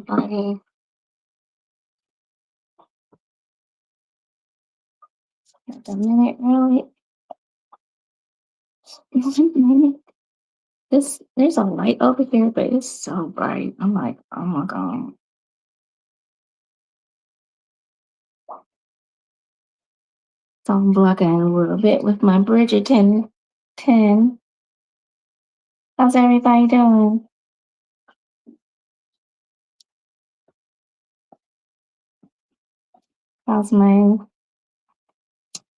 everybody. Wait a minute, really? 1 minute. There's a light over here, but it's so bright. I'm like, oh my god. So I'm blocking a little bit with my Bridgerton 10. How's everybody doing? How's my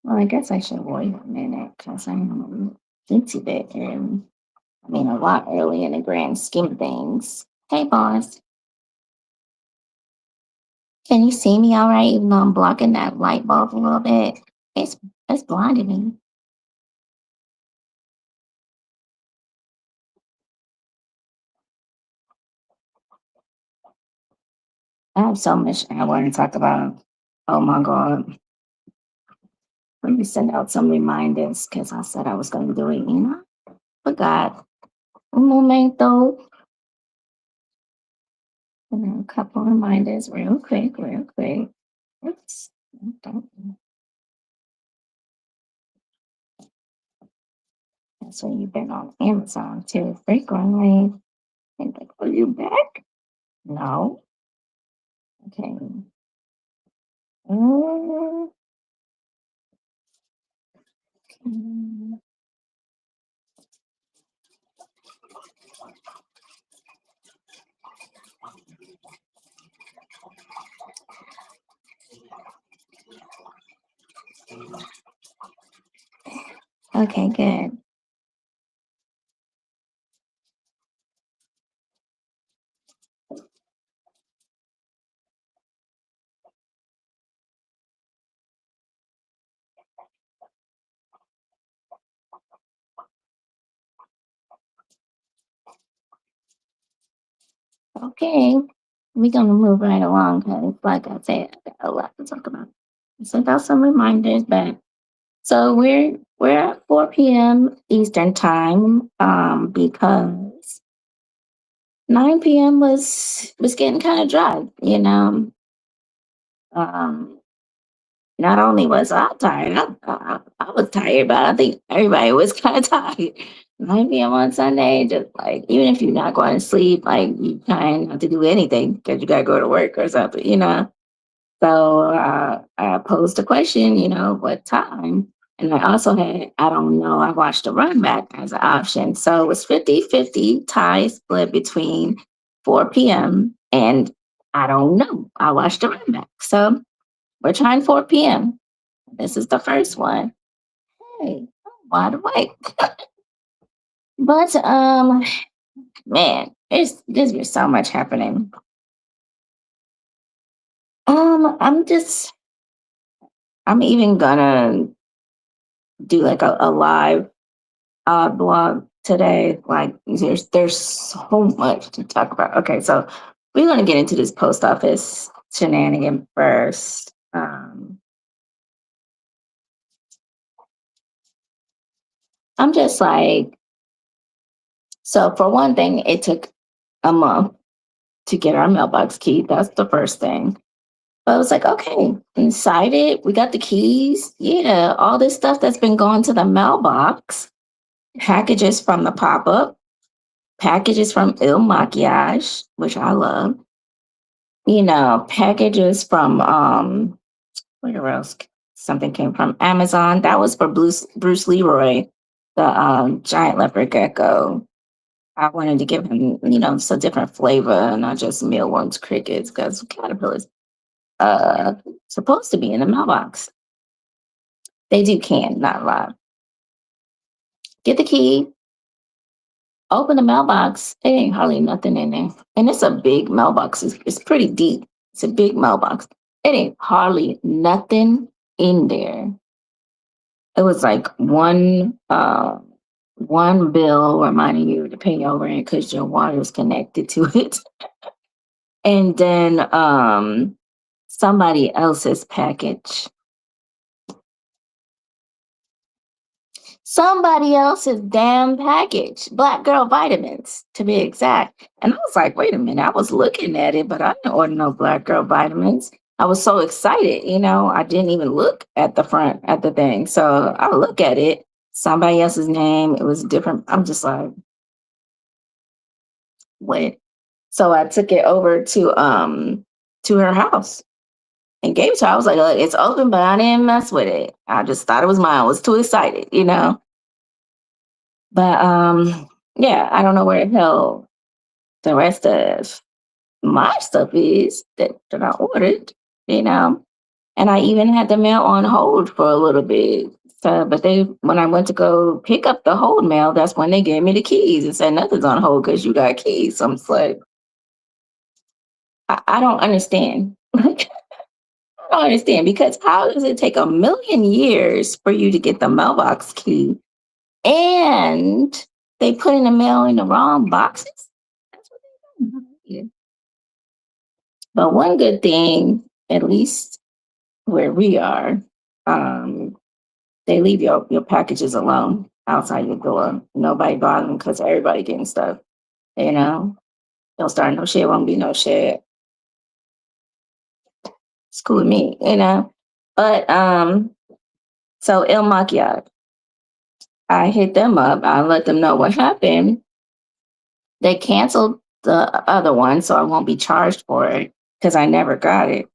well, I guess I should wait a minute because I'm into bit early. I mean a lot early in the grand scheme of things. Hey boss. Can you see me all right, even though I'm blocking that light bulb a little bit? It's it's blinding me. I have so much I want to talk about. Oh my god. Let me send out some reminders because I said I was gonna do it, you know? Forgot. Un momento. And then a couple reminders real quick, real quick. Oops. Don't- That's when you've been on Amazon too frequently. And like, are you back? No. Okay. Mm, mm. Okay, good. Okay. We're gonna move right along because like I said, I got a lot to talk about. I sent out some reminders, but so we're at 4 p.m. Eastern time, because 9 p.m. was getting kind of dry, you know. Um, Not only was I tired, I was tired, but I think everybody was kind of tired. 9 p.m. on Sunday, just like even if you're not going to sleep, like you kind of have to do anything because you got to go to work or something, you know. So I posed a question, you know, what time? And I also had, I don't know, I watched the run back as an option. So it was 50-50 tie split between 4 p.m. and I don't know. I watched the run back. So we're trying 4 p.m. This is the first one. Hey, I'm wide awake. But man, there's been so much happening. I'm even gonna do like a live blog today. Like there's so much to talk about. Okay, so we're gonna get into this post office shenanigan first. I'm just like, so for one thing, it took a month to get our mailbox key. That's the first thing. But I was like, okay, inside it, we got the keys. Yeah, all this stuff that's been going to the mailbox, packages from the pop up, packages from Il Maquillage, which I love. You know, packages from where else? Something came from Amazon. That was for Bruce Leroy, the giant leopard gecko. I wanted to give him, you know, some different flavor, not just mealworms, crickets, because caterpillars uh supposed to be in the mailbox. They do can, not live. Get the key, open the mailbox. There ain't hardly nothing in there. And it's a big mailbox. It's pretty deep. It's a big mailbox. It ain't hardly nothing in there. It was like one bill reminding you to pay your rent because your water is connected to it. And then somebody else's package. somebody else's damn package, Black Girl Vitamins to be exact. And I was like, wait a minute, I was looking at it, but I didn't order no Black Girl Vitamins. I was so excited, I didn't even look at the front at the thing. So I look at it, somebody else's name, it was different. I'm just like, wait. So I took it over to her house and gave it to her. I was like, look, it's open, but I didn't mess with it. I just thought it was mine. I was too excited. But yeah, I don't know where the hell the rest of my stuff is that I ordered, you know. And I even had the mail on hold for a little bit. So, but when I went to go pick up the hold mail, that's when they gave me the keys and said nothing's on hold because you got keys. So I'm just like, I don't understand. I don't understand because how does it take a million years for you to get the mailbox key and they put in the mail in the wrong boxes? That's what they do. Yeah. But one good thing, at least where we are, um, they leave your packages alone outside your door. Nobody bothering because everybody getting stuff. You know, don't start no shit, won't be no shit. It's cool with me. But so Il Macchiato, I hit them up. I let them know what happened. They canceled the other one, so I won't be charged for it because I never got it.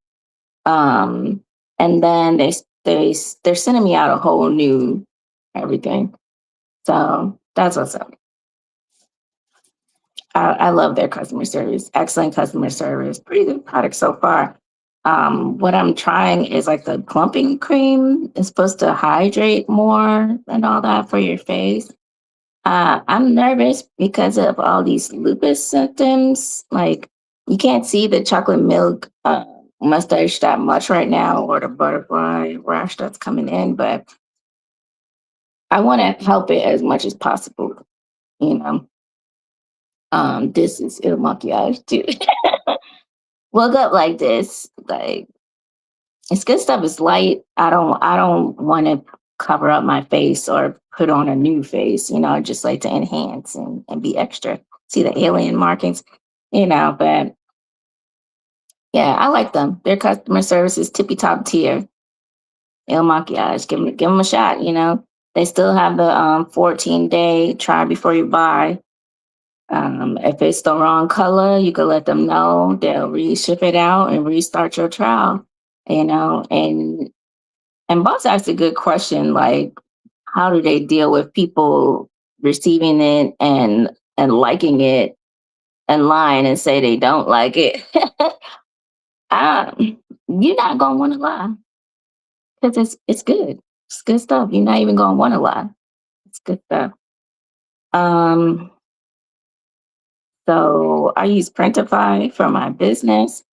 Um, and then they're sending me out a whole new everything. So that's what's up. I love their customer service. Excellent customer service. Pretty good product so far. What I'm trying is like the clumping cream. It's supposed to hydrate more and all that for your face. I'm nervous because of all these lupus symptoms. Like you can't see the chocolate milk mustache that much right now, or the butterfly rash that's coming in, but I want to help it as much as possible. You know, this is Il Maquillage too. Woke up like this, like it's good stuff. It's light. I don't want to cover up my face or put on a new face. I just like to enhance and be extra. See the alien markings. But yeah, I like them. Their customer service is tippy top tier. El Maquillage, give them a shot. They still have the 14-day try before you buy. If it's the wrong color, you can let them know. They'll reship it out and restart your trial. And Boss asked a good question, like, how do they deal with people receiving it and liking it and lying and say they don't like it? You're not gonna want to lie because it's good. It's good stuff. You're not even gonna want to lie. It's good stuff. Um, so I use Printify for my business.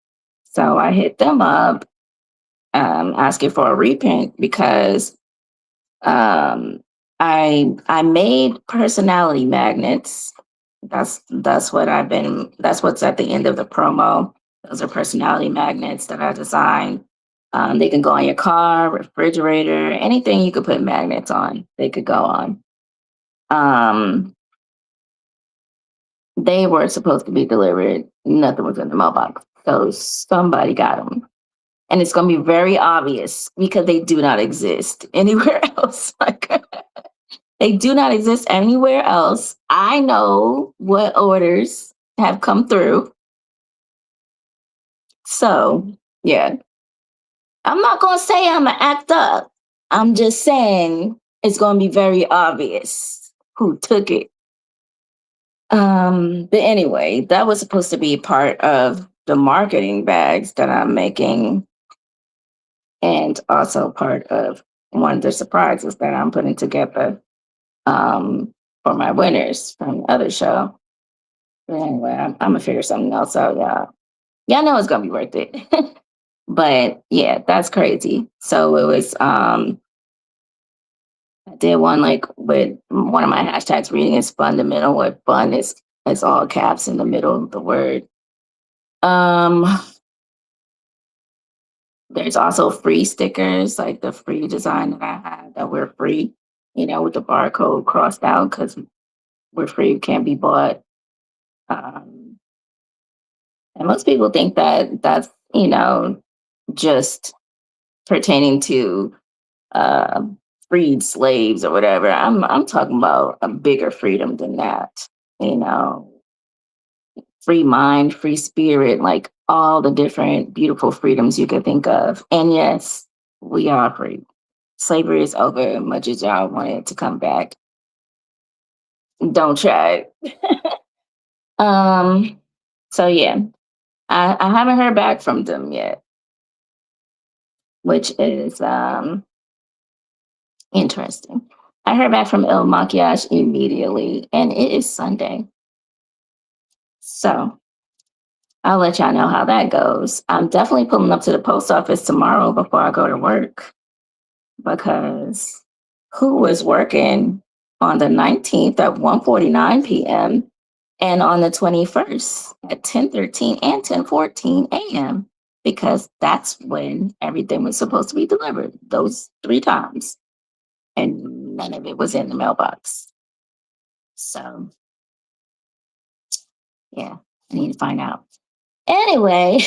So I hit them up, asking for a reprint because Um, I made personality magnets. That's what's at the end of the promo. Those are personality magnets that I designed. They can go on your car, refrigerator, anything you could put magnets on, they could go on. Um, they were supposed to be delivered. Nothing was in the mailbox. So somebody got them. And it's going to be very obvious because they do not exist anywhere else. Like, they do not exist anywhere else. I know what orders have come through. So, yeah, I'm not going to say I'm going to act up. I'm just saying it's going to be very obvious who took it. But anyway, that was supposed to be part of the marketing bags that I'm making, and also part of one of the surprises that I'm putting together for my winners from the other show. But anyway, I'm gonna figure something else out, y'all. Y'all know it's gonna be worth it. But yeah, that's crazy. So it was I did one like with one of my hashtags, reading is fundamental, where fun is all caps in the middle of the word. Um there's also free stickers, like the free design that I had that were free. with the barcode crossed out because we're free, can't be bought. Um, and most people think that that's, just pertaining to uh, freed slaves or whatever. I'm talking about a bigger freedom than that. You know, free mind, free spirit, like all the different beautiful freedoms you could think of. And yes, we are free. Slavery is over as much as y'all want it to come back. Don't try it. um, so yeah, I haven't heard back from them yet, which is interesting. I heard back from El Makiage immediately, and it is Sunday. So I'll let y'all know how that goes. I'm definitely pulling up to the post office tomorrow before I go to work because who was working on the 19th at 1:49 p.m. and on the 21st at 10:13 and 10:14 a.m. because that's when everything was supposed to be delivered, those 3 times. And none of it was in the mailbox. So, yeah, I need to find out. Anyway,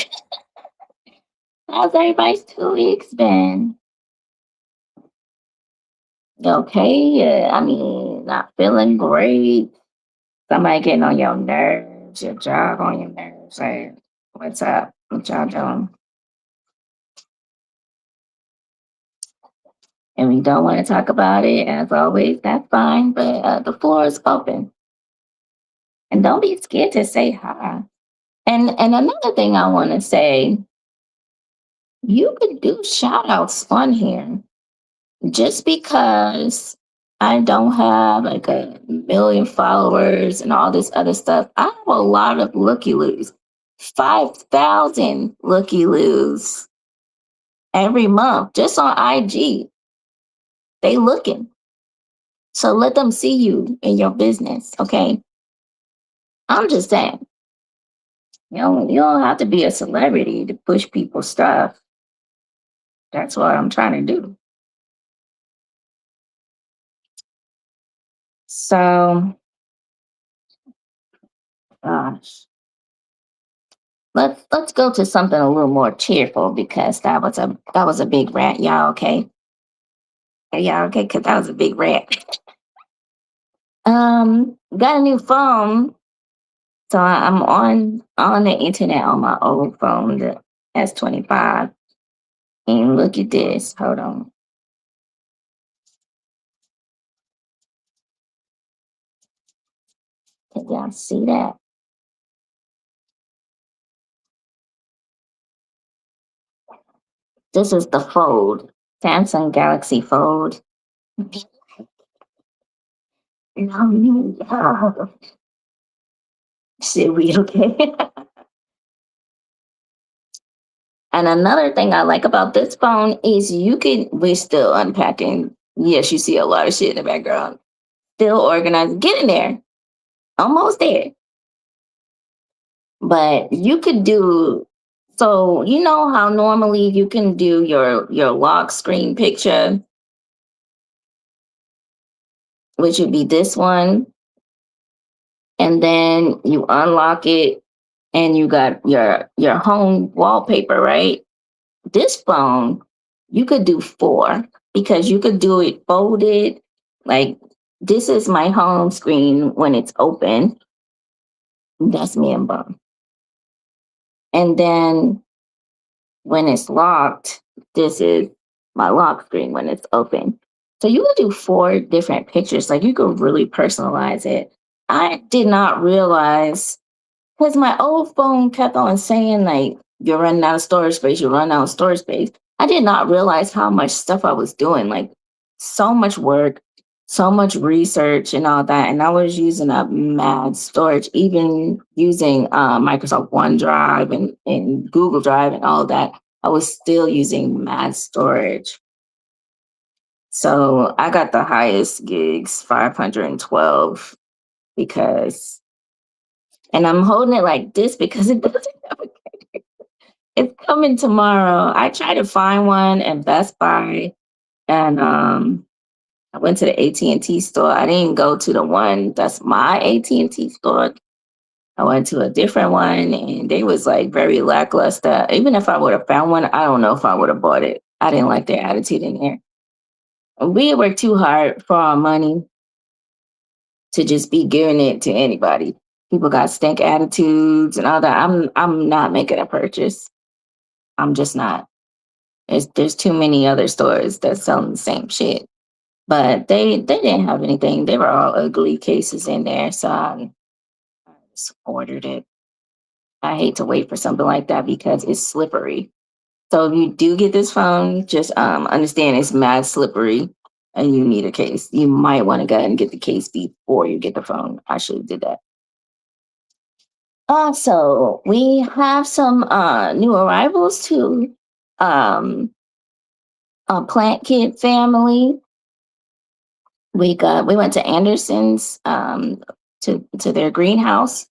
how's everybody's 2 weeks been? Okay, yeah, I mean, not feeling great. Somebody getting on your nerves, your job on your nerves. Like, what's up? What y'all doing? And we don't want to talk about it, as always, that's fine, but the floor is open. And don't be scared to say hi. And another thing I want to say, you could do shout outs on here. Just because I don't have like a million followers and all this other stuff, I have a lot of looky loos. 5,000 looky loos every month just on IG. They looking. So let them see you in your business, okay? I'm just saying, you don't have to be a celebrity to push people's stuff. That's what I'm trying to do. So, gosh. Let's go to something a little more cheerful because that was a big rant, y'all. Okay, are y'all okay? Because that was a big rant. Got a new phone, so I'm on the internet on my old phone, the S25. And look at this. Hold on. Can y'all see that? This is the Fold, Samsung Galaxy Fold. No, no. Shit, we okay? And another thing I like about this phone is we're still unpacking. Yes, you see a lot of shit in the background. Still organized, getting there, almost there. But you could do, so you know how normally you can do your lock screen picture, which would be this one, and then you unlock it and you got your home wallpaper, right? This phone, you could do four because you could do it folded. Like this is my home screen when it's open. That's me and Bum. And then when it's locked, this is my lock screen when it's open. So you could do four different pictures. Like you could really personalize it. I did not realize because my old phone kept on saying like you're running out of storage space, you're running out of storage space. I did not realize how much stuff I was doing, like so much work, so much research and all that. And I was using up mad storage, even using Microsoft OneDrive and Google Drive and all that. I was still using mad storage. So I got the highest gigs, 512, because, and I'm holding it like this because it doesn't have a, it's coming tomorrow. I tried to find one at Best Buy and I went to the AT&T store. I didn't go to the one that's my AT&T store. I went to a different one and they was like very lackluster. Even if I would have found one, I don't know if I would have bought it. I didn't like their attitude in there. We work too hard for our money to just be giving it to anybody. People got stank attitudes and all that. I'm not making a purchase. I'm just not. There's too many other stores that's selling the same shit. But they didn't have anything. They were all ugly cases in there, so I just ordered it. I hate to wait for something like that because it's slippery. So if you do get this phone, just understand it's mad slippery and you need a case. You might want to go ahead and get the case before you get the phone. I should have did that. Also, we have some new arrivals to um, a Plant Kid family. We went to Anderson's to their greenhouse.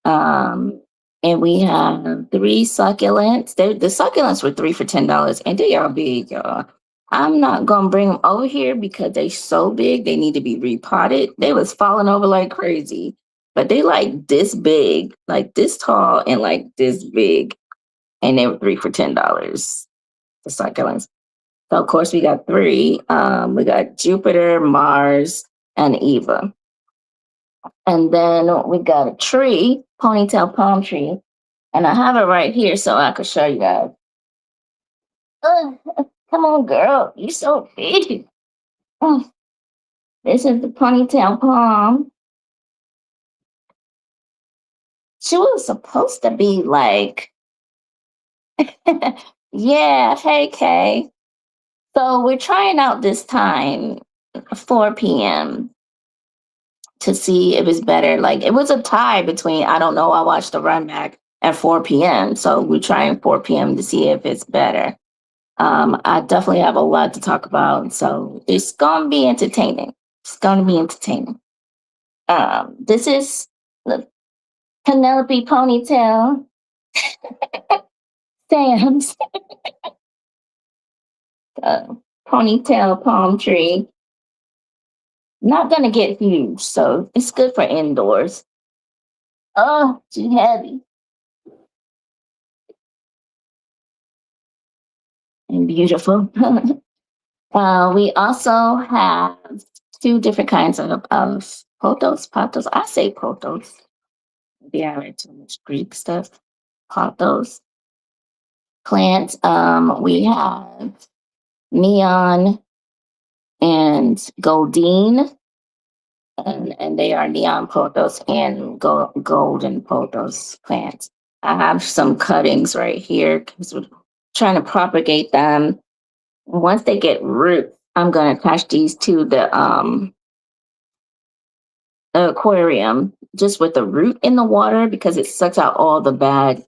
Um, and we have three succulents. The succulents were three for $10, and they are big, y'all. I'm not gonna bring them over here because they so big. They need to be repotted. They was falling over like crazy, but they like this big, like this tall, and like this big, and they were three for $10. The succulents. So of course we got three. We got Jupiter, Mars, and Eva. And then we got a tree, ponytail palm tree. And I have it right here so I could show you guys. Ugh, come on, girl. You so big. This is the ponytail palm. She was supposed to be like, yeah, hey, Kay. So we're trying out this time, 4 p.m. to see if it's better. Like it was a tie between, I don't know, I watched the run back at 4 p.m. So we're trying 4 p.m. to see if it's better. I definitely have a lot to talk about. So it's gonna be entertaining. It's gonna be entertaining. This is the Penelope ponytail. Sam's ponytail palm tree. Not gonna get huge, so it's good for indoors. Oh, too heavy and beautiful. We also have two different kinds of potos. I say potos. Maybe I read too much Greek stuff. Potos plants. We have neon and goldine, and they are neon pothos and golden pothos plants. I have some cuttings right here because we're trying to propagate them. Once they get roots, I'm going to attach these to the aquarium just with the root in the water because it sucks out all the bad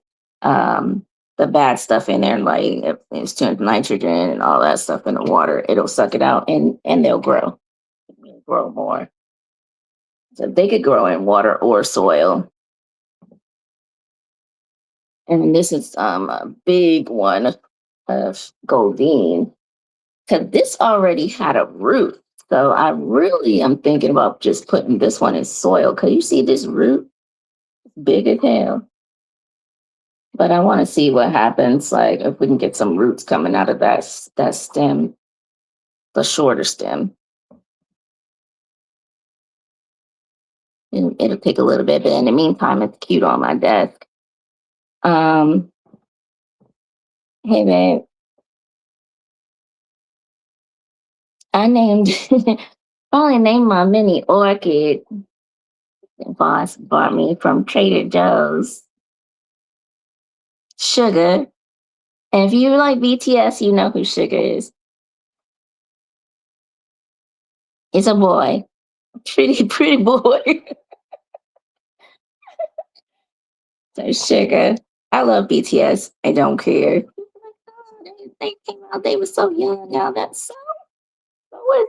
stuff in there, like if it's too much nitrogen and all that stuff in the water, it'll suck it out and they'll grow more. So they could grow in water or soil. And this is a big one of Goldine because this already had a root. So I really am thinking about just putting this one in soil. Cause you see this root, big as hell. But I want to see what happens, like if we can get some roots coming out of that stem, the shorter stem. And it'll take a little bit, but in the meantime, it's cute on my desk. Um, hey babe, I named only named my mini orchid. The boss bought me from Trader Joe's. Sugar. And if you like BTS, you know who Sugar is. It's a boy. Pretty boy. So Sugar. I love BTS. I don't care. They came out, they were so young now. That's so what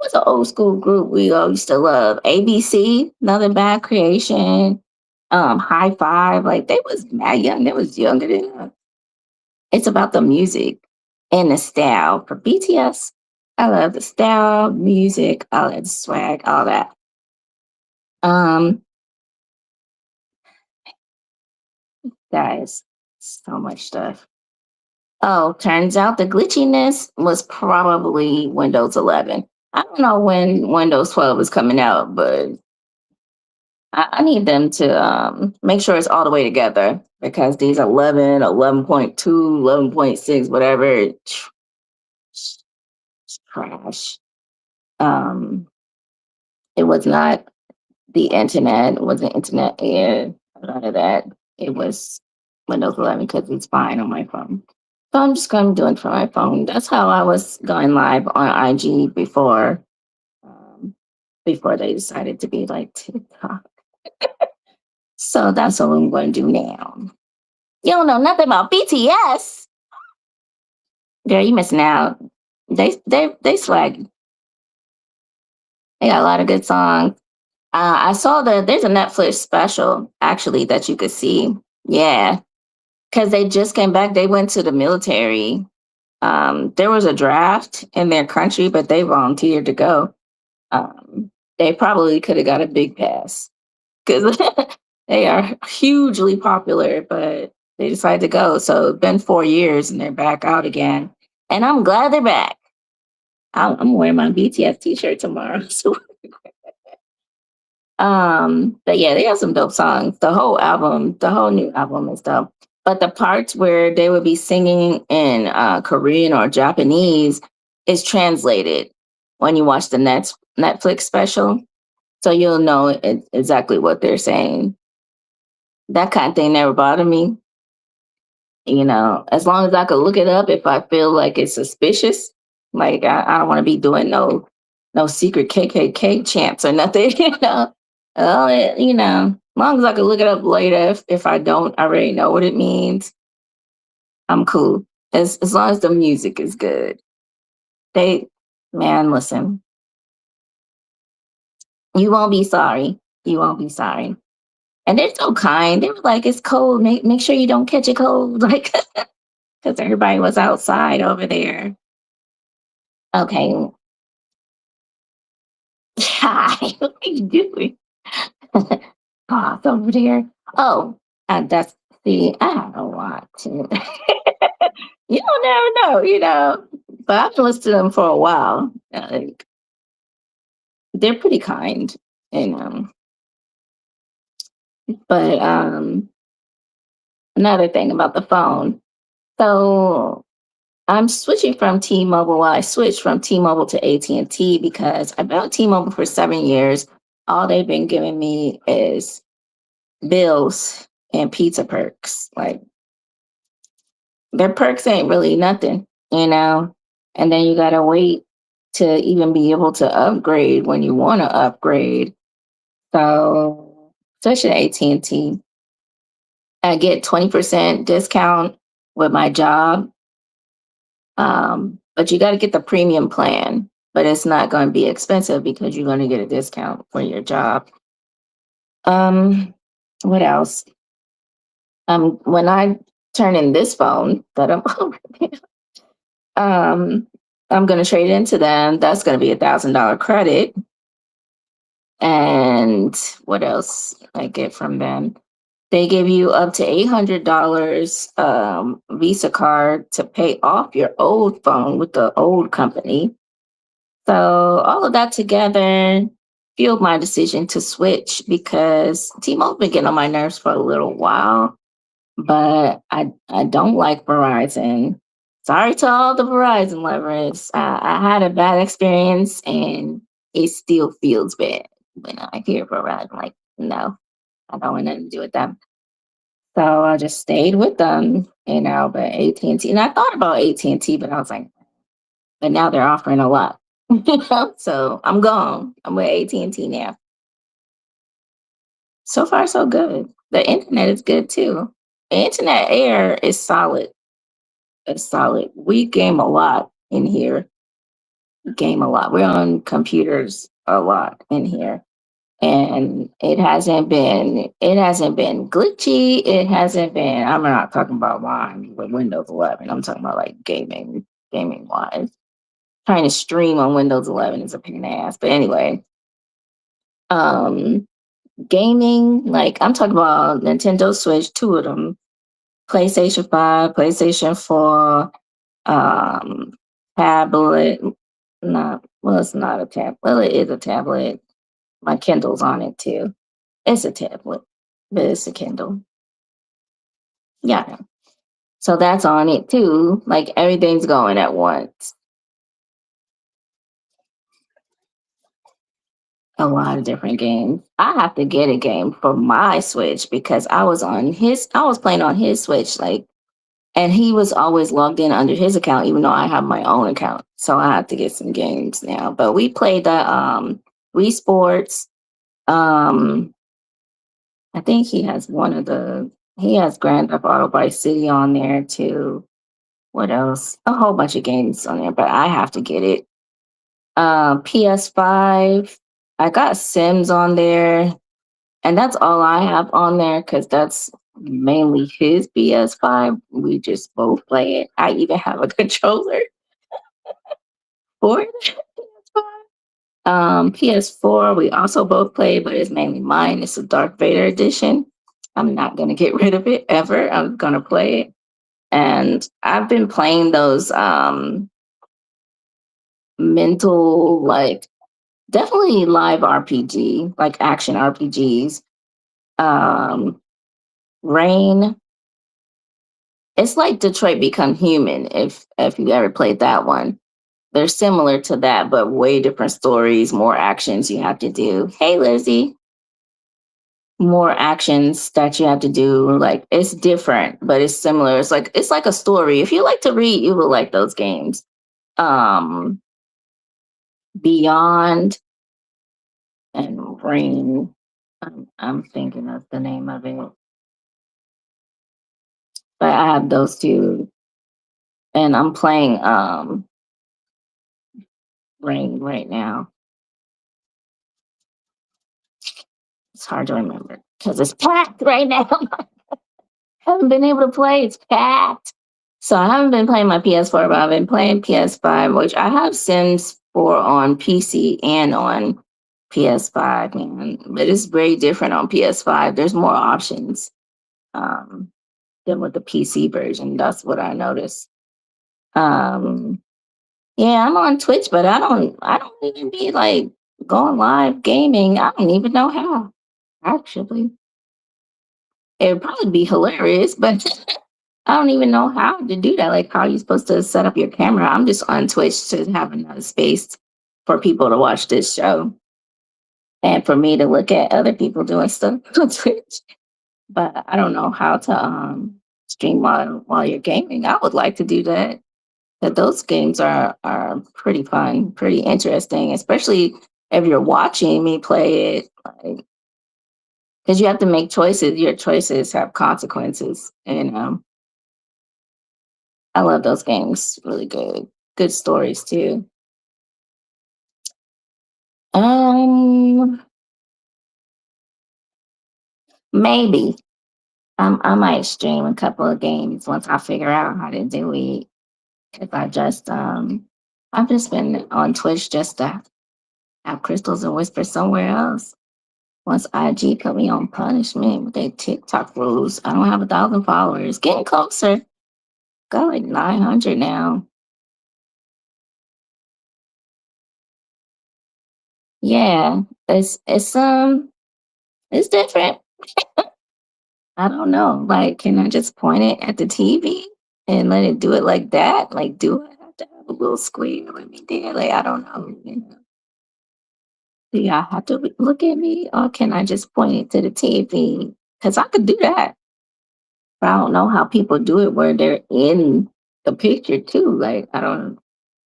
was an old school group we all used to love. ABC, Another Bad Creation, High Five. Like they was mad young. They was younger than us. It's about the music and the style. For BTS, I love the style, music, I love the swag, all that. Um, guys, so much stuff. Oh, turns out the glitchiness was probably Windows 11. I don't know when Windows 12 is coming out, but I need them to make sure it's all the way together because these 11, 11.2, 11.6, whatever, it's trash. Um, it was not the internet, it wasn't internet air, none of that. It was Windows 11 because it's fine on my phone. So I'm just going to do it from my phone. That's how I was going live on IG um, before they decided to be like TikTok. So that's what I'm going to do now. You don't know nothing about BTS. Girl, you missing out. They swag. They got a lot of good songs. I saw that there's a Netflix special actually that you could see. Yeah, because they just came back. They went to the military. There was a draft in their country, but they volunteered to go. They probably could have got a big pass because they are hugely popular, but they decided to go. So it's been 4 years and they're back out again. And I'm glad they're back. I'm wearing my BTS t-shirt tomorrow. So but yeah, they have some dope songs. The whole album, the whole new album is dope. But the parts where they would be singing in Korean or Japanese is translated when you watch the Netflix special. So you'll know exactly what they're saying. That kind of thing never bothered me. You know, as long as I could look it up if I feel like it's suspicious. Like I don't want to be doing no secret KKK chants or nothing. You know, you know, as long as I could look it up later. If I don't already know what it means, I'm cool. As long as the music is good. They, man, listen, you won't be sorry. You won't be sorry. And they're so kind. They were like, "It's cold. Make sure you don't catch a cold." Like, because everybody was outside over there. Okay, hi, what are you doing? Pause over there. Oh, that's the I don't know what. You don't never know, you know. But I've been listening to them for a while. Like, they're pretty kind, and but another thing about the phone. So I'm switching from T-Mobile. Well, I switched from T-Mobile to AT&T because I've been with T-Mobile for 7 years. All they've been giving me is bills and pizza perks. Like their perks ain't really nothing, you know. And then you gotta wait to even be able to upgrade when you want to upgrade. So, especially AT&T, I get 20% discount with my job. But you got to get the premium plan, but it's not going to be expensive because you're going to get a discount for your job. Um, what else? When I turn in this phone that I'm um, I'm going to trade into them. That's going to be $1,000 credit. And what else I get from them? They give you up to $800 Visa card to pay off your old phone with the old company. So all of that together fueled my decision to switch because T-Mobile's been getting on my nerves for a little while, but I don't like Verizon. Sorry to all the Verizon lovers. I had a bad experience and it still feels bad when I hear Verizon. Like, no, I don't want nothing to do with them. So I just stayed with them, you know, but AT&T, and I thought about AT&T, but I was like, but now they're offering a lot. So I'm gone. I'm with AT&T now. So far, so good. The internet is good too. The internet air is solid. It's solid. We game a lot in here. Game a lot. We're on computers a lot in here. And it hasn't been glitchy. It hasn't been, I'm not talking about mine with Windows 11. I'm talking about like gaming wise. trying to stream on Windows 11 is a pain in the ass. But anyway, um, gaming, like I'm talking about Nintendo Switch, two of them, PlayStation 5, PlayStation 4, um, tablet. Not well, it's not a tablet. Well, it is a tablet. My Kindle's on it too. It's a tablet, but it's a Kindle. Yeah. So that's on it too. Like everything's going at once. A lot of different games. I have to get a game for my Switch because I was playing on his Switch, like, and he was always logged in under his account, even though I have my own account. So I have to get some games now. But we played the Wii Sports. Um, I think he has Grand Theft Auto Vice City on there too. What else? A whole bunch of games on there, but I have to get it. PS5. I got Sims on there, and that's all I have on there because that's mainly his PS5. We just both play it. I even have a controller for the PS5. PS4, we also both play, but it's mainly mine. It's a Darth Vader edition. I'm not gonna get rid of it ever. I'm gonna play it. And I've been playing those mental, like, definitely live RPG, like action RPGs. Um, Rain. It's like Detroit Become Human. If you ever played that one, they're similar to that, but way different stories, more actions you have to do. Hey, Lizzie, more actions that you have to do. Like it's different, but it's similar. It's like a story. If you like to read, you will like those games. Um, Beyond and Rain. I'm thinking of the name of it, but I have those two, and I'm playing Rain right now. It's hard to remember because it's packed right now. Haven't been able to play. It's packed. So I haven't been playing my PS4, but I've been playing PS5, which I have Sims 4 on PC and on PS5, man. But it's very different on PS5. There's more options um, than with the PC version. That's what I noticed. Um, yeah, I'm on Twitch, but I don't even be like going live gaming. I don't even know how. Actually, it would probably be hilarious, but I don't even know how to do that. Like, how are you supposed to set up your camera? I'm just on Twitch to have another space for people to watch this show and for me to look at other people doing stuff on Twitch. But I don't know how to stream while you're gaming. I would like to do that. That those games are pretty fun, pretty interesting, especially if you're watching me play it. Like, because you have to make choices. Your choices have consequences, and I love those games. Really good. Good stories too. Um, Maybe. I might stream a couple of games once I figure out how to do it. Cause I've just been on Twitch just to have crystals and whisper somewhere else. Once IG put me on punishment with their TikTok rules, I don't have 1,000 followers. Getting closer. Got like 900 now. Yeah, it's different. I don't know. Like, can I just point it at the TV and let it do it like that? Like, do I have to have a little square with me there? Like, I don't know. Do y'all have to look at me, or can I just point it to the TV? Because I could do that, but I don't know how people do it where they're in the picture too. Like, I don't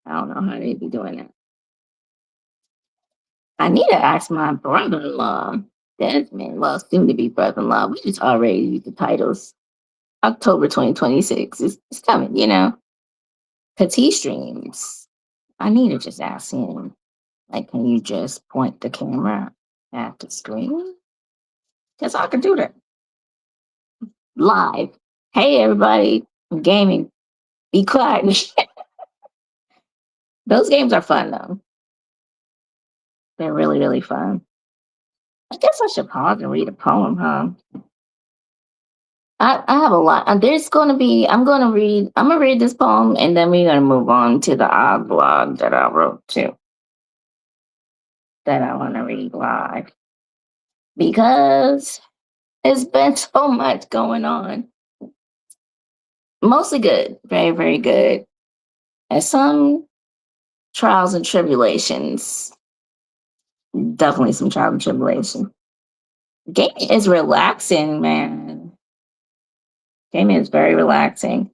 know how they be doing that. I need to ask my brother-in-law, Desmond, well, soon to be brother-in-law. We just already used the titles. October 2026 is coming, because he streams. I need to just ask him, like, can you just point the camera at the screen? Because I could do that live. Hey, everybody, I'm gaming. Be quiet. Those games are fun though. They're really, really fun. I guess I should pause and read a poem, huh? I have a lot. There's going to be. I'm gonna read this poem, and then we're gonna move on to the odd blog that I wrote too. That I want to read live because it's been so much going on. Mostly good, very, very good. And some trials and tribulations. Definitely some trials and tribulation. Gaming is relaxing, man. Gaming is very relaxing.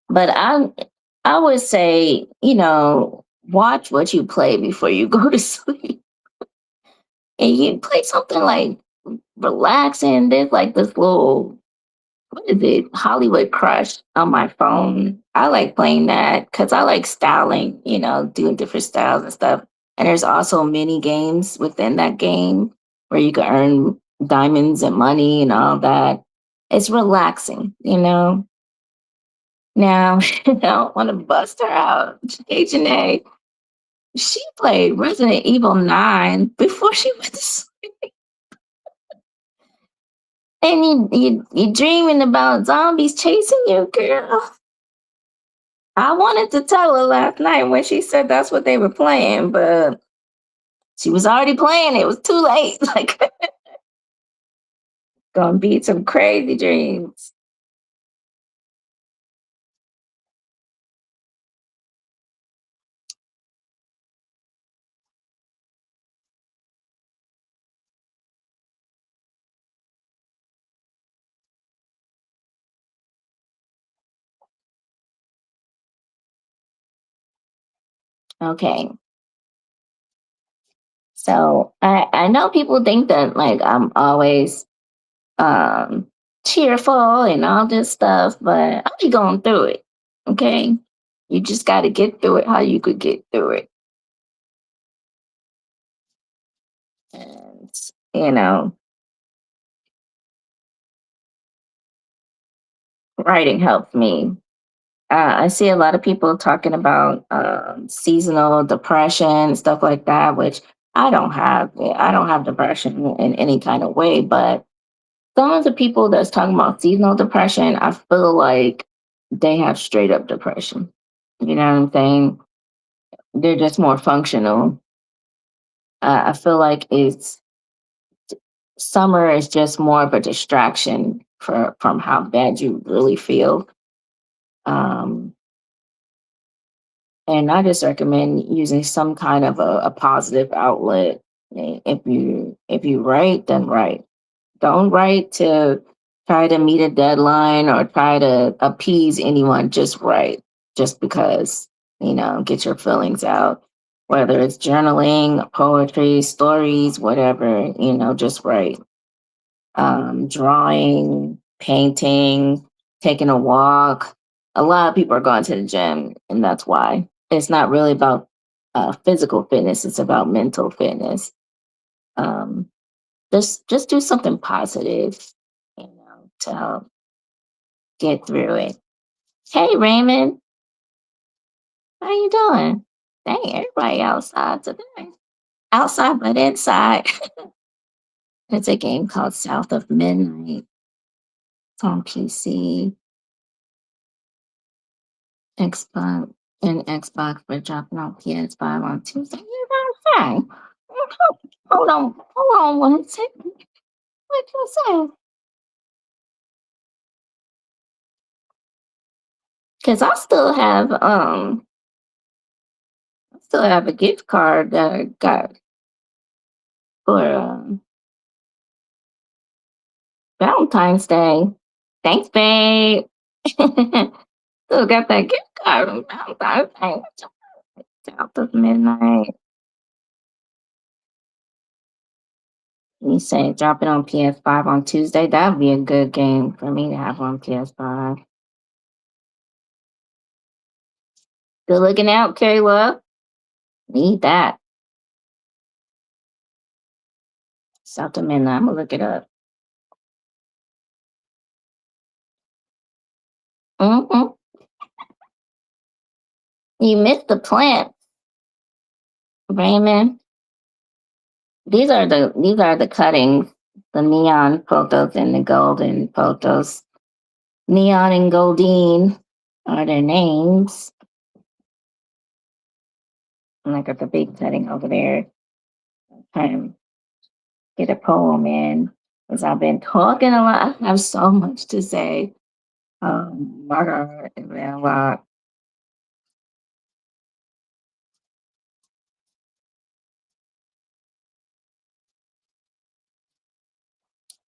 But I would say, watch what you play before you go to sleep. And you play something like relaxing. There's like this little, what is it, Hollywood Crush on my phone. I like playing that because I like styling, doing different styles and stuff. And there's also mini games within that game where you can earn diamonds and money and all that. It's relaxing. Now, I don't want to bust her out. H&A, she played Resident Evil 9 before she went to sleep. And you dreaming about zombies chasing you, girl. I wanted to tell her last night when she said that's what they were playing, but she was already playing. It was too late. Like, gonna be some crazy dreams. Okay. So I know people think that like I'm always um cheerful and all this stuff, but I'll be going through it. Okay. You just gotta get through it how you could get through it. And you know, writing helped me. I see a lot of people talking about seasonal depression, stuff like that, which I don't have. I don't have depression in any kind of way, but some of the people that's talking about seasonal depression, I feel like they have straight up depression. You know what I'm saying? They're just more functional. I feel like it's summer is just more of a distraction from how bad you really feel. Um, and I just recommend using some kind of a positive outlet. If you write, then write. Don't write to try to meet a deadline or try to appease anyone. Just write, just because get your feelings out. Whether it's journaling, poetry, stories, whatever, just write. Drawing, painting, taking a walk. A lot of people are going to the gym, and that's why. It's not really about physical fitness, it's about mental fitness. Um, just do something positive, to help get through it. Hey, Raymond, how you doing? Dang, everybody outside today. Outside, but inside. It's a game called South of Midnight. It's on PC. Xbox and Xbox for dropping on PS5 on Tuesday. You know what I'm saying? Hold on one second. What you say? Because I still have a gift card that I got for Valentine's Day. Thanks, babe. Still got that gift card on Valentine's Day. South of Midnight. You say drop it on PS5 on Tuesday. That'd be a good game for me to have on PS5. Good looking out, Kayla. Need that. South of Midnight. I'm gonna look it up. Hmm. You missed the plant, Raymond. These are the cuttings, the neon photos and the golden photos. Neon and Goldine are their names. And I got the big cutting over there. Trying to get a poem in because I've been talking a lot. I have so much to say. Oh my God, it's been a lot.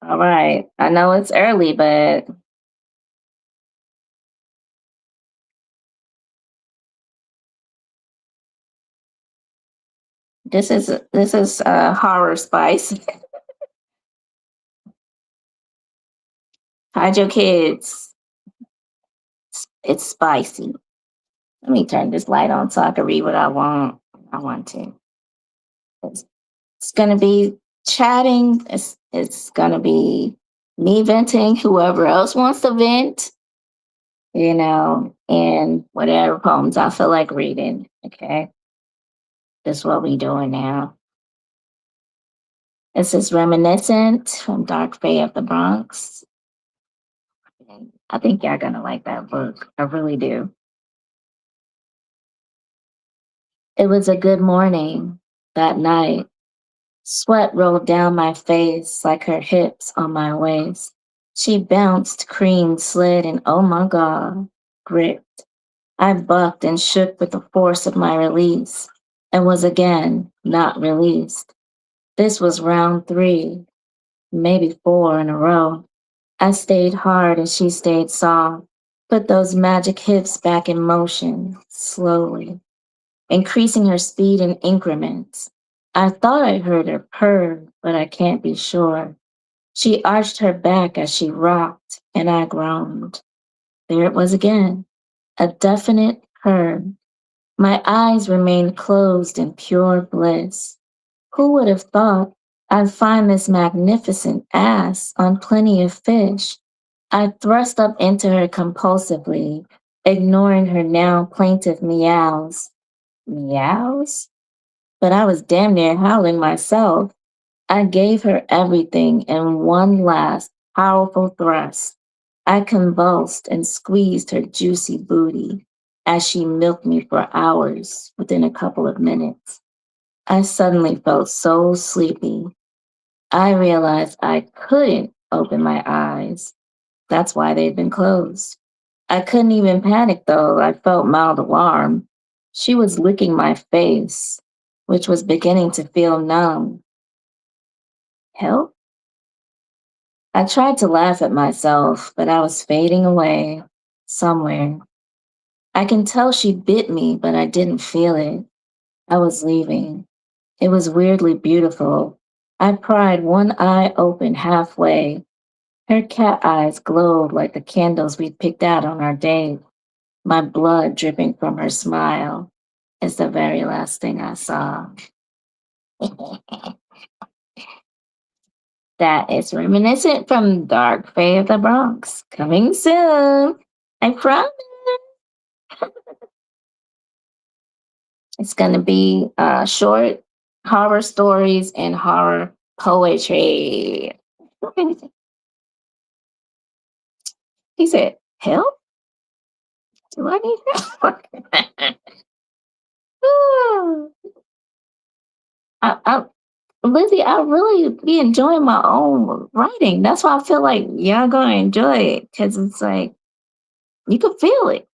All right. I know it's early, but this is horror spice. Hide your kids. It's spicy. Let me turn this light on so I can read what I want. I want to. It's, it's gonna be chatting. It's gonna be me venting. Whoever else wants to vent, and whatever poems I feel like reading. Okay, that's what we doing now. This is reminiscent from Dark Fae of the Bronx. I think y'all gonna like that book. I really do. It was a good morning that night. Sweat rolled down my face like her hips on my waist. She bounced, creamed, slid, and oh my God, gripped. I bucked and shook with the force of my release and was again not released. This was round three, maybe four in a row. I stayed hard and she stayed soft. Put those magic hips back in motion, slowly, increasing her speed in increments. I thought I heard her purr, but I can't be sure. She arched her back as she rocked, and I groaned. There it was again, a definite purr. My eyes remained closed in pure bliss. Who would have thought I'd find this magnificent ass on plenty of fish? I thrust up into her compulsively, ignoring her now plaintive meows. Meows? But I was damn near howling myself. I gave her everything in one last powerful thrust. I convulsed and squeezed her juicy booty as she milked me for hours within a couple of minutes. I suddenly felt so sleepy. I realized I couldn't open my eyes. That's why they'd been closed. I couldn't even panic though. I felt mild alarm. She was licking my face, which was beginning to feel numb. Help? I tried to laugh at myself, but I was fading away somewhere. I can tell she bit me, but I didn't feel it. I was leaving. It was weirdly beautiful. I pried one eye open halfway. Her cat eyes glowed like the candles we'd picked out on our date. My blood dripping from her smile is the very last thing I saw. That is reminiscent from Dark Fae of the Bronx. Coming soon. I promise. It's going to be short horror stories and horror poetry. He said, help? Do I need help? I, Lizzie, I really be enjoying my own writing. That's why I feel like y'all gonna enjoy it because it's like you can feel it.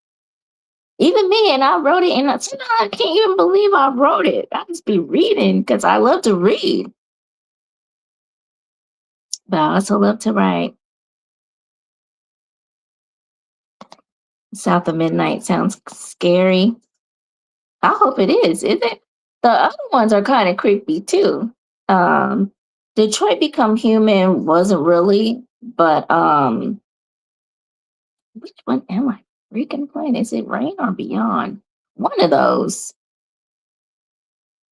Even me, and I wrote it, and sometimes I can't even believe I wrote it. I just be reading because I love to read, but I also love to write. South of Midnight sounds scary. I hope it is. Is it? The other ones are kind of creepy too. Um, Detroit Become Human wasn't really, but which one am I freaking playing? Is it Rain or Beyond? One of those,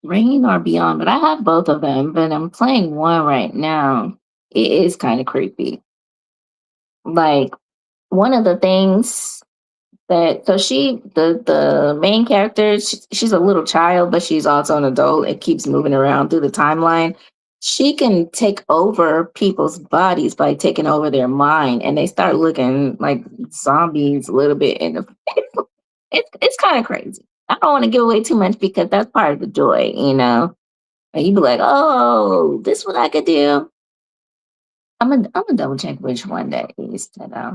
Rain or Beyond. But I have both of them, but I'm playing one right now. It is kind of creepy. Like one of the things that so the main character, she's a little child, but she's also an adult. It keeps moving around through the timeline. She can take over people's bodies by taking over their mind, and they start looking like zombies a little bit. And it's kind of crazy. I don't want to give away too much because that's part of the joy, you know. And you be like, oh, this what I could do. I'm gonna double check which one that is that I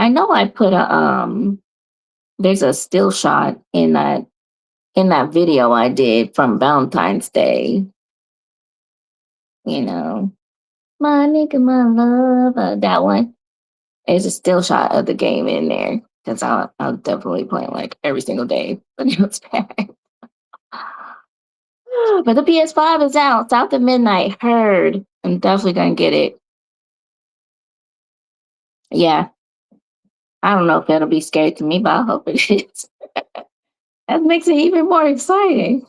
know I put a there's a still shot in that video I did from Valentine's Day, you know. My nigga, my love, that one. There's a still shot of the game in there because I'll definitely play like every single day when it was back. But the PS5 is out. South of Midnight. Heard. I'm definitely gonna get it. Yeah. I don't know if it'll be scary to me, but I hope it is. That makes it even more exciting.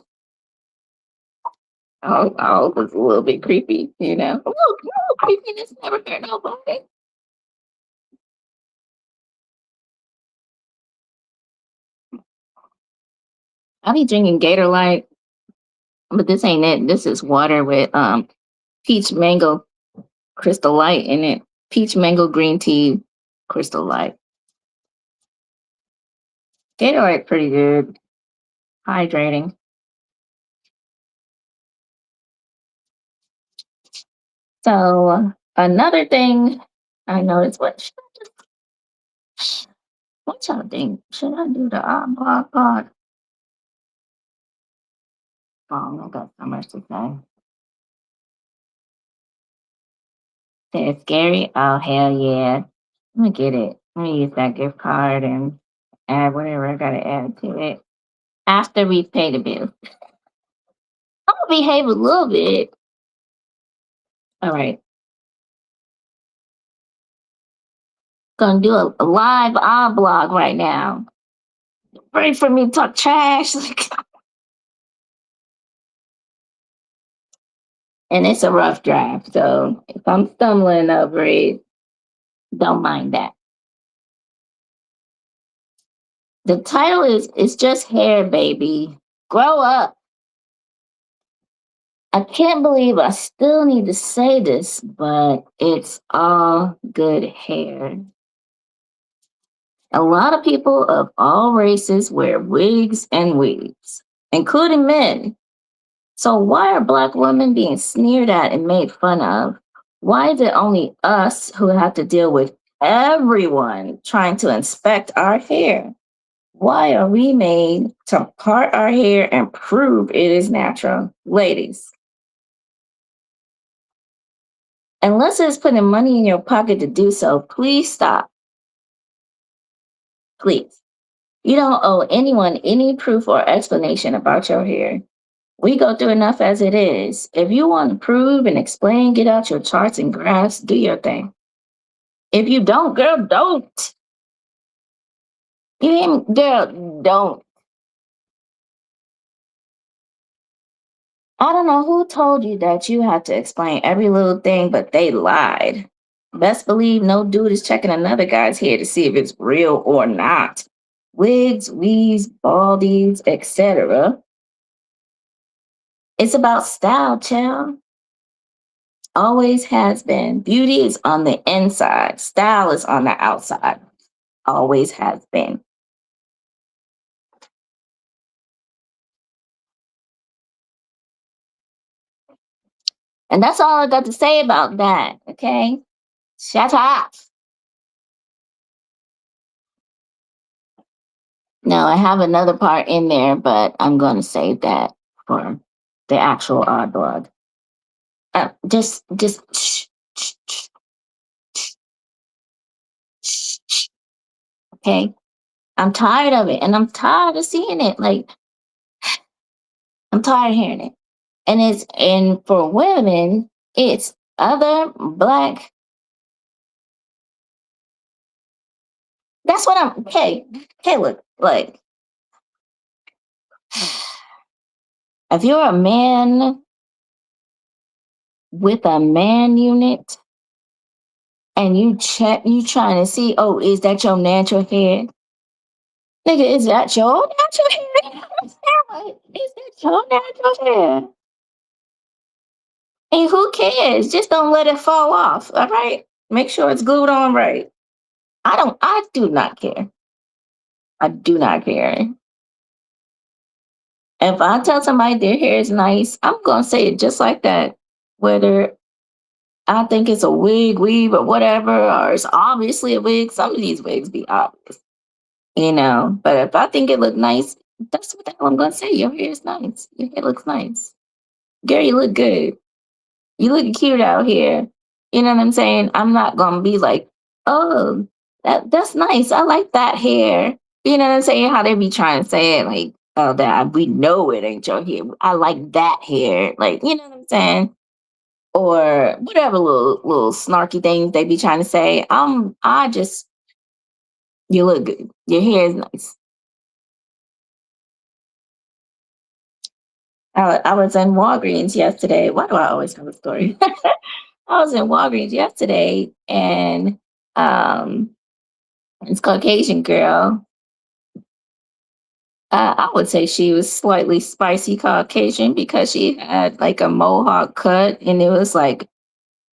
I hope it's a little bit creepy, you know. A little creepiness never hurt nobody. I be drinking Gator Light, but this ain't it. This is water with peach mango crystal light in it. Peach mango green tea crystal light. Gator Light pretty good. Hydrating. So another thing I noticed, what y'all think? Should I do the blog pod? Oh, I got so much to say. Say it's scary. Oh hell yeah. Let me get it. Let me use that gift card and add whatever I gotta add to it. After we pay the bill. I'm gonna behave a little bit. All right. Gonna do a live blog right now. Ready for me to talk trash. And it's a rough draft. So if I'm stumbling over it, don't mind that. The title is It's Just Hair, Baby. Grow up. I can't believe I still need to say this, but it's all good hair. A lot of people of all races wear wigs and weaves, including men. So why are Black women being sneered at and made fun of? Why is it only us who have to deal with everyone trying to inspect our hair? Why are we made to part our hair and prove it is natural? Ladies, unless it's putting money in your pocket to do so, please stop. Please. You don't owe anyone any proof or explanation about your hair. We go through enough as it is. If you want to prove and explain, get out your charts and graphs, do your thing. If you don't, girl, don't. You hear me? Girl, don't. I don't know who told you that you had to explain every little thing, but they lied. Best believe no dude is checking another guy's hair to see if it's real or not. Wigs, weaves, baldies, etc. It's about style, child. Always has been. Beauty is on the inside, style is on the outside. Always has been. And that's all I got to say about that, okay? Shut up. No, I have another part in there, but I'm going to save that for the actual odd blog. Just, okay? I'm tired of it, and I'm tired of seeing it. Like, I'm tired of hearing it. And for women, it's other Black. That's what I'm. Okay, look, like, if you're a man with a man unit, and you trying to see, oh, is that your natural hair? Nigga, is that your natural hair? You know what I'm saying? Like, is that your natural hair? And who cares? Just don't let it fall off. All right. Make sure it's glued on right. I do not care. I do not care. If I tell somebody their hair is nice, I'm gonna say it just like that. Whether I think it's a wig, weave, or whatever, or it's obviously a wig. Some of these wigs be obvious, you know. But if I think it look nice, that's what the hell I'm gonna say. Your hair is nice. Your hair looks nice. Girl, you look good. You look cute out here. You know what I'm saying? I'm not gonna be like, oh, that's nice. I like that hair. You know what I'm saying? How they be trying to say it, like, oh, that we know it ain't your hair. I like that hair. Like, you know what I'm saying? Or whatever little snarky things they be trying to say. I just you look good. Your hair is nice. I was in Walgreens yesterday. Why do I always have a story? I was in Walgreens yesterday, and um this Caucasian girl, I would say she was slightly spicy Caucasian because she had like a mohawk cut, and it was like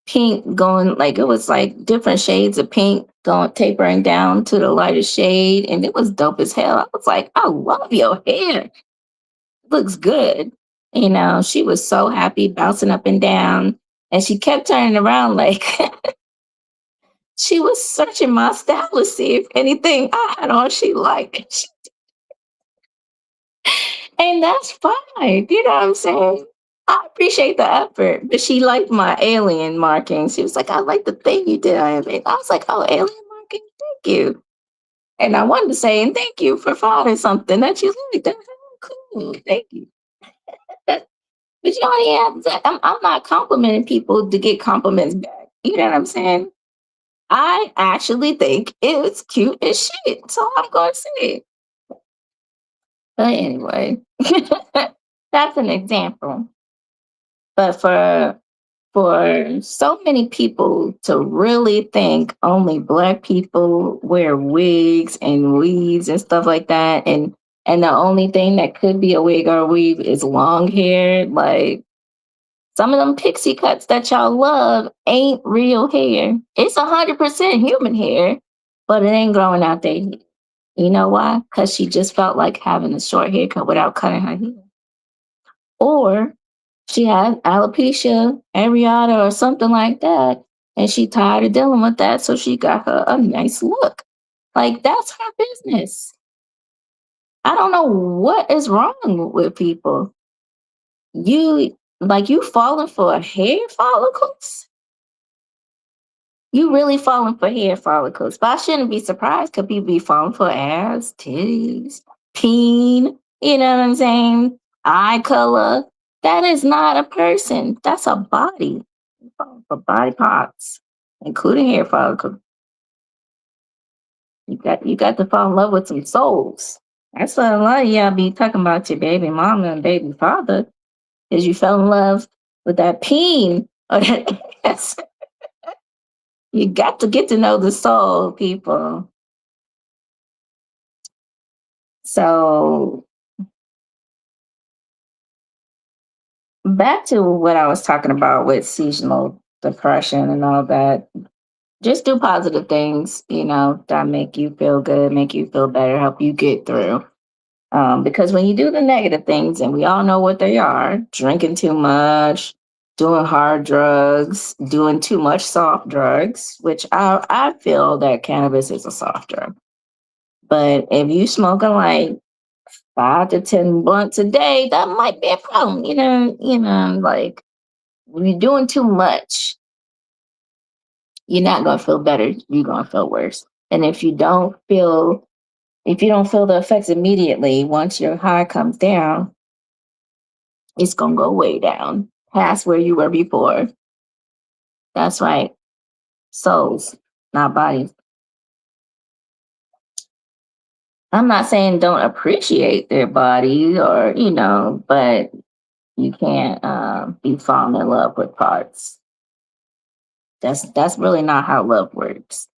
pink going, like it was like different shades of pink going tapering down to the lightest shade, and it was dope as hell. I was like, I love your hair. It looks good. You know, she was so happy, bouncing up and down, and she kept turning around like she was searching my style to see if anything I had on she liked. And that's fine. You know what I'm saying? I appreciate the effort, but she liked my alien marking. She was like, I like the thing you did on it. I was like, oh, alien marking, thank you. And I wanted to say, and thank you for finding something that you like. That's cool. Thank you. But you only have that. I'm not complimenting people to get compliments back. You know what I'm saying? I actually think it's cute as shit. So I'm going to say it. But anyway, that's an example. But for so many people to really think only black people wear wigs and weaves and stuff like that, and the only thing that could be a wig or a weave is long hair, like some of them pixie cuts that y'all love ain't real hair. It's 100% human hair, but it ain't growing out there. You know why? Because she just felt like having a short haircut without cutting her hair. Or she had alopecia areata or something like that, and she tired of dealing with that, so she got her a nice look. Like that's her business. I don't know what is wrong with people. You falling for hair follicles? You really falling for hair follicles. But I shouldn't be surprised because people be falling for ass, titties, peen, you know what I'm saying? Eye color. That is not a person. That's a body. You falling for body parts, including hair follicles. You got to fall in love with some souls. That's what a lot of y'all be talking about your baby mama and baby father, is you fell in love with that peen or that ass. You got to get to know the soul, people. So back to what I was talking about with seasonal depression and all that. Just do positive things, that make you feel good, make you feel better, help you get through. Because when you do the negative things, and we all know what they are, drinking too much, doing hard drugs, doing too much soft drugs, which I feel that cannabis is a soft drug. But if you smoking like 5 to 10 blunts a day, that might be a problem. Like when you're doing too much, you're not gonna feel better. You're gonna feel worse. And if you don't feel the effects immediately, once your high comes down, it's gonna go way down past where you were before. That's right. Souls, not bodies. I'm not saying don't appreciate their body but you can't be falling in love with parts. That's really not how love works.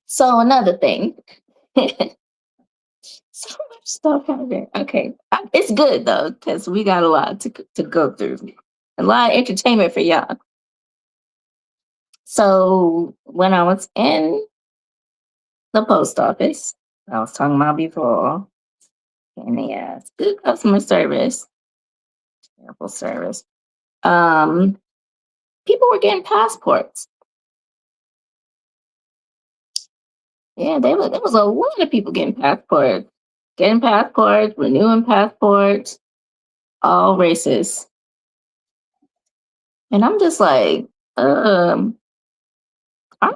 So another thing, so much stuff happening. Okay, it's good though because we got a lot to go through, a lot of entertainment for y'all. So when I was in the post office, I was talking about before, and they asked good customer service, terrible service. Um, People were getting passports. Yeah, there was a lot of people getting passports, renewing passports, all races. And I'm just like, aren't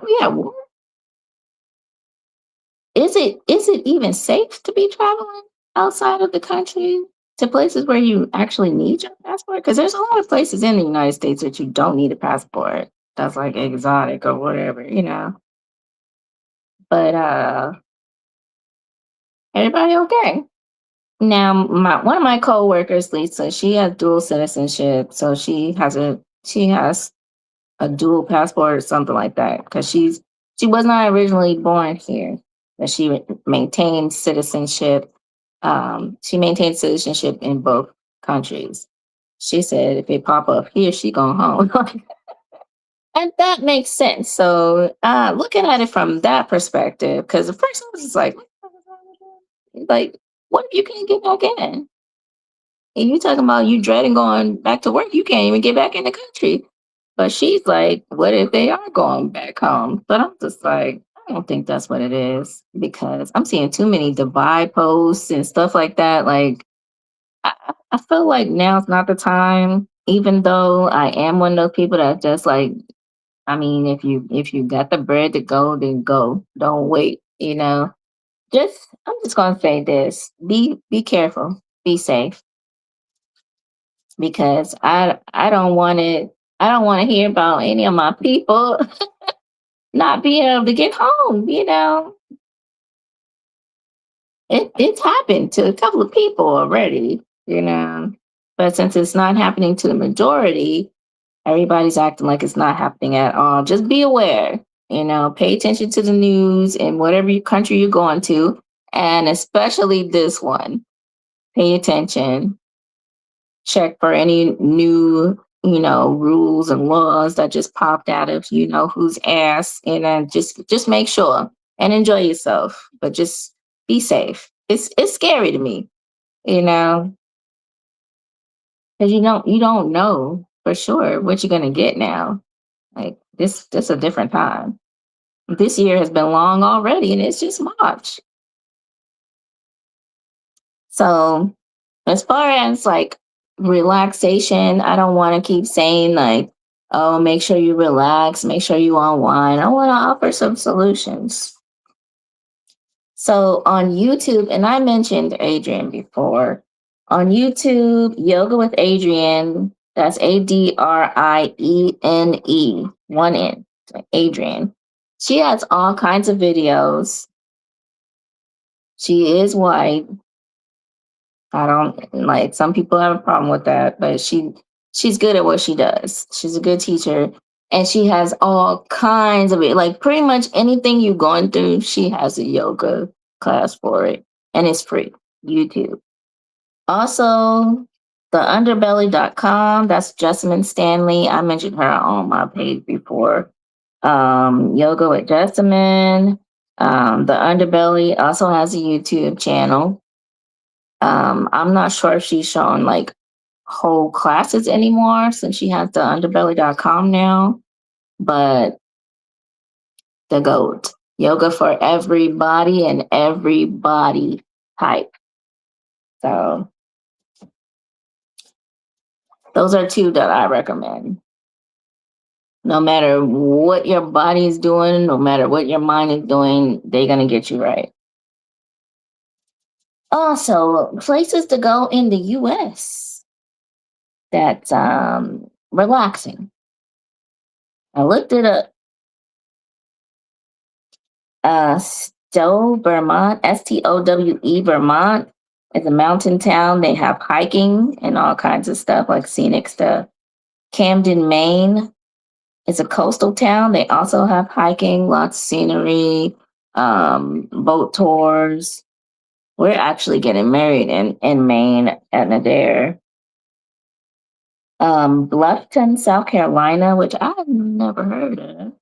we at war? Is it even safe to be traveling outside of the country to places where you actually need your passport? Because there's a lot of places in the United States that you don't need a passport. That's like exotic or whatever. But everybody okay? Now, one of my coworkers, Lisa, she has dual citizenship, so she has a dual passport or something like that because she was not originally born here, but maintained citizenship. She maintained citizenship in both countries. She said if it pop up here, she going home, and that makes sense. So, looking at it from that perspective, because at first I was just like, what if you can't get back in? And you talking about you dreading going back to work, you can't even get back in the country. But she's like, what if they are going back home? But I'm just like, I don't think that's what it is because I'm seeing too many Dubai posts and stuff like that. Like, I feel like now's not the time, even though I am one of those people that just like, I mean, if you got the bread to go, then go. Don't wait. I'm just gonna say this. Be careful, be safe because I don't want it. I don't want to hear about any of my people not being able to get home. It's happened to a couple of people already. But since it's not happening to the majority, everybody's acting like it's not happening at all. Just be aware. Pay attention to the news in whatever country you're going to, and especially this one. Pay attention, check for any new rules and laws that just popped out of whose ass, and then just make sure and enjoy yourself, but just be safe. It's scary to me, you know because you don't know for sure what you're going to get now. Like this a different time. This year has been long already, and it's just March. So, as far as like relaxation, I don't want to keep saying like, oh, make sure you relax, make sure you unwind. I want to offer some solutions. So, on YouTube, and I mentioned Adriene before, on YouTube, Yoga with Adriene, that's Adriene, one N, Adriene. She has all kinds of videos. She is white. I don't like some people have a problem with that, but she's good at what she does. She's a good teacher, and she has all kinds of it. Like pretty much anything you're going through, she has a yoga class for it, and it's free. YouTube. Also, the underbelly.com, that's Jessamine Stanley. I mentioned her on my page before. Yoga with Jessamine. The Underbelly also has a YouTube channel. I'm not sure if she's showing like whole classes anymore since she has the underbelly.com now, but the GOAT. Yoga for everybody and every body type. So those are two that I recommend. No matter what your body is doing, no matter what your mind is doing, they're going to get you right. Also, places to go in the US that's relaxing. I looked it up. Stowe, Vermont, Stowe, Vermont is a mountain town. They have hiking and all kinds of stuff like scenic stuff. Camden, Maine. It's a coastal town. They also have hiking, lots of scenery, boat tours. We're actually getting married in Maine at Adair. Bluffton, South Carolina, which I've never heard of.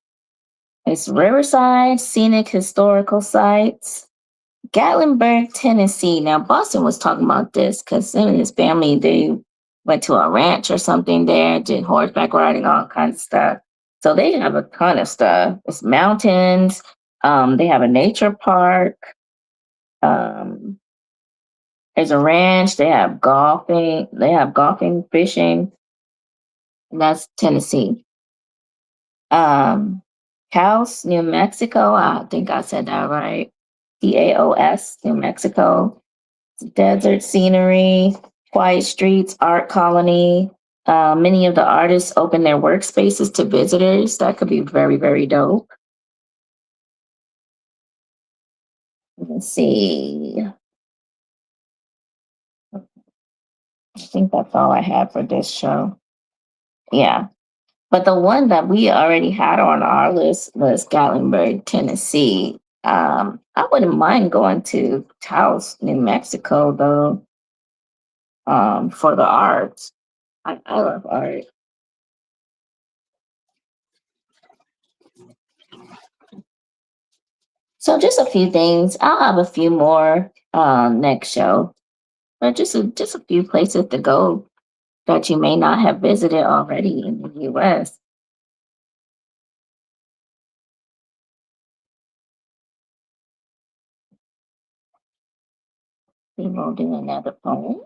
It's Riverside, scenic historical sites. Gatlinburg, Tennessee. Now, Boston was talking about this because him and his family, they went to a ranch or something there, did horseback riding, all kinds of stuff. So they have a ton of stuff. It's mountains. They have a nature park. Um, there's a ranch. They have golfing. They have golfing, fishing. And that's Tennessee. Um, Taos, New Mexico. I think I said that right. Taos, New Mexico. Desert scenery, quiet streets, art colony. Many of the artists open their workspaces to visitors. That could be very, very dope. Let's see. I think that's all I have for this show. Yeah. But the one that we already had on our list was Gatlinburg, Tennessee. I wouldn't mind going to Taos, New Mexico, though, for the art. I love art. So just a few things. I'll have a few more next show, but just a few places to go that you may not have visited already in the U.S. We will do another poem.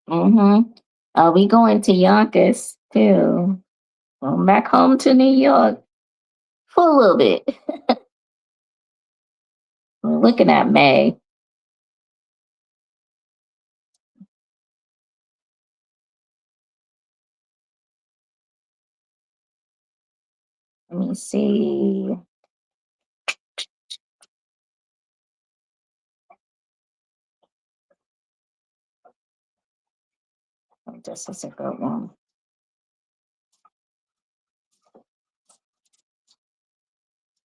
Mm-hmm. We going to Yonkers too. Going back home to New York for a little bit. We're looking at May. Let me see. Oh, this is a good one.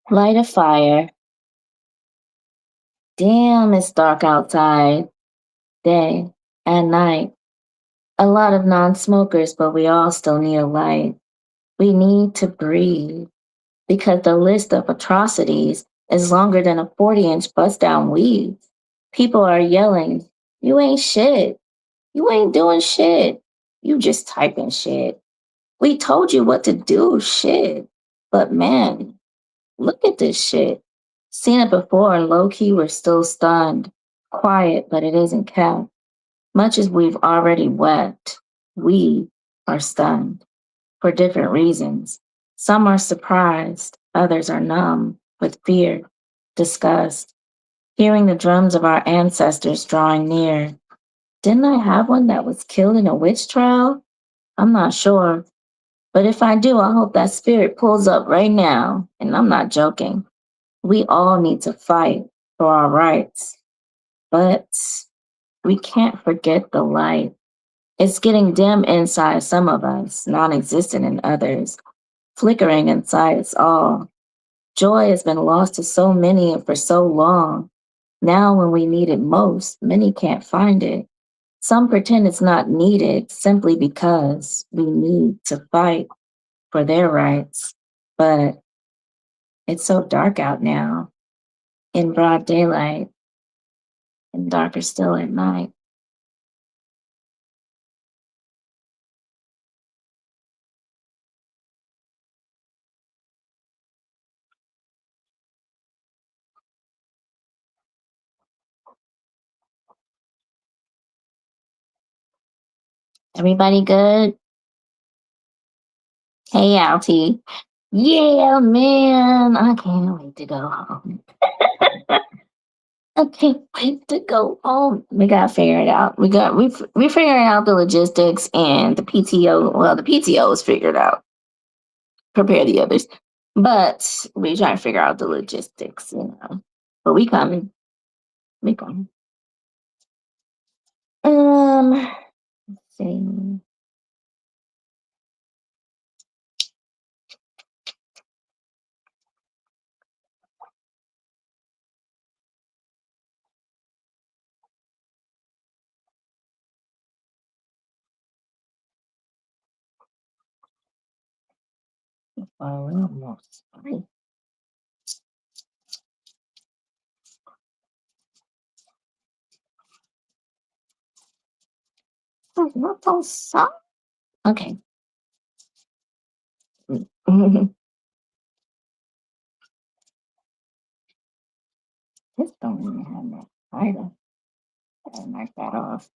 Light a fire. Damn, it's dark outside. Day and night. A lot of non smokers, but we all still need a light. We need to breathe because the list of atrocities is longer than a 40-inch bust down weed. People are yelling, "You ain't shit. You ain't doing shit. You just typing shit. We told you what to do, shit." But man, look at this shit. Seen it before and low key, we're still stunned. Quiet, but it isn't kept. Much as we've already wept, we are stunned for different reasons. Some are surprised, others are numb with fear, disgust, hearing the drums of our ancestors drawing near. Didn't I have one that was killed in a witch trial? I'm not sure. But if I do, I hope that spirit pulls up right now. And I'm not joking. We all need to fight for our rights. But we can't forget the light. It's getting dim inside some of us, non existent in others, flickering inside us all. Joy has been lost to so many and for so long. Now, when we need it most, many can't find it. Some pretend it's not needed simply because we need to fight for their rights. But it's so dark out now, in broad daylight, and darker still at night. Everybody good? Hey, Altie. Yeah, man. I can't wait to go home. I can't wait to go home. We gotta figure it out. We figuring out the logistics and the PTO. Well, the PTO is figured out. Prepare the others, but we trying to figure out the logistics. But we coming. We coming. Let's see. A little more spice. Oh, not so soft. Okay. This don't even have that either. Gotta knock that off.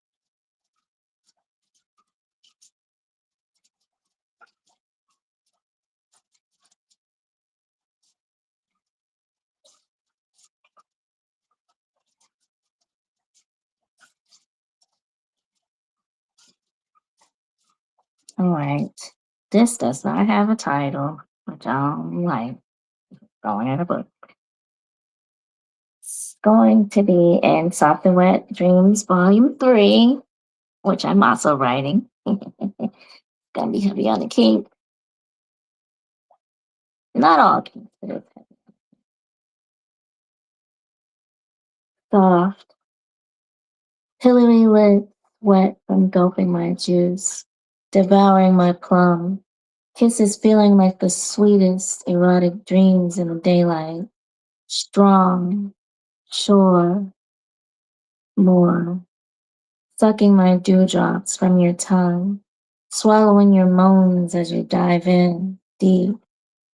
All right. This does not have a title, which I don't like. Going at a book. It's going to be in Soft and Wet Dreams Volume 3, which I'm also writing. Gonna be heavy on the kink. Not all kinks, but it's heavy. Soft, pillowy lips, wet from gulping my juice, devouring my plum, kisses feeling like the sweetest erotic dreams in the daylight, strong, sure, more, sucking my dewdrops from your tongue, swallowing your moans as you dive in, deep,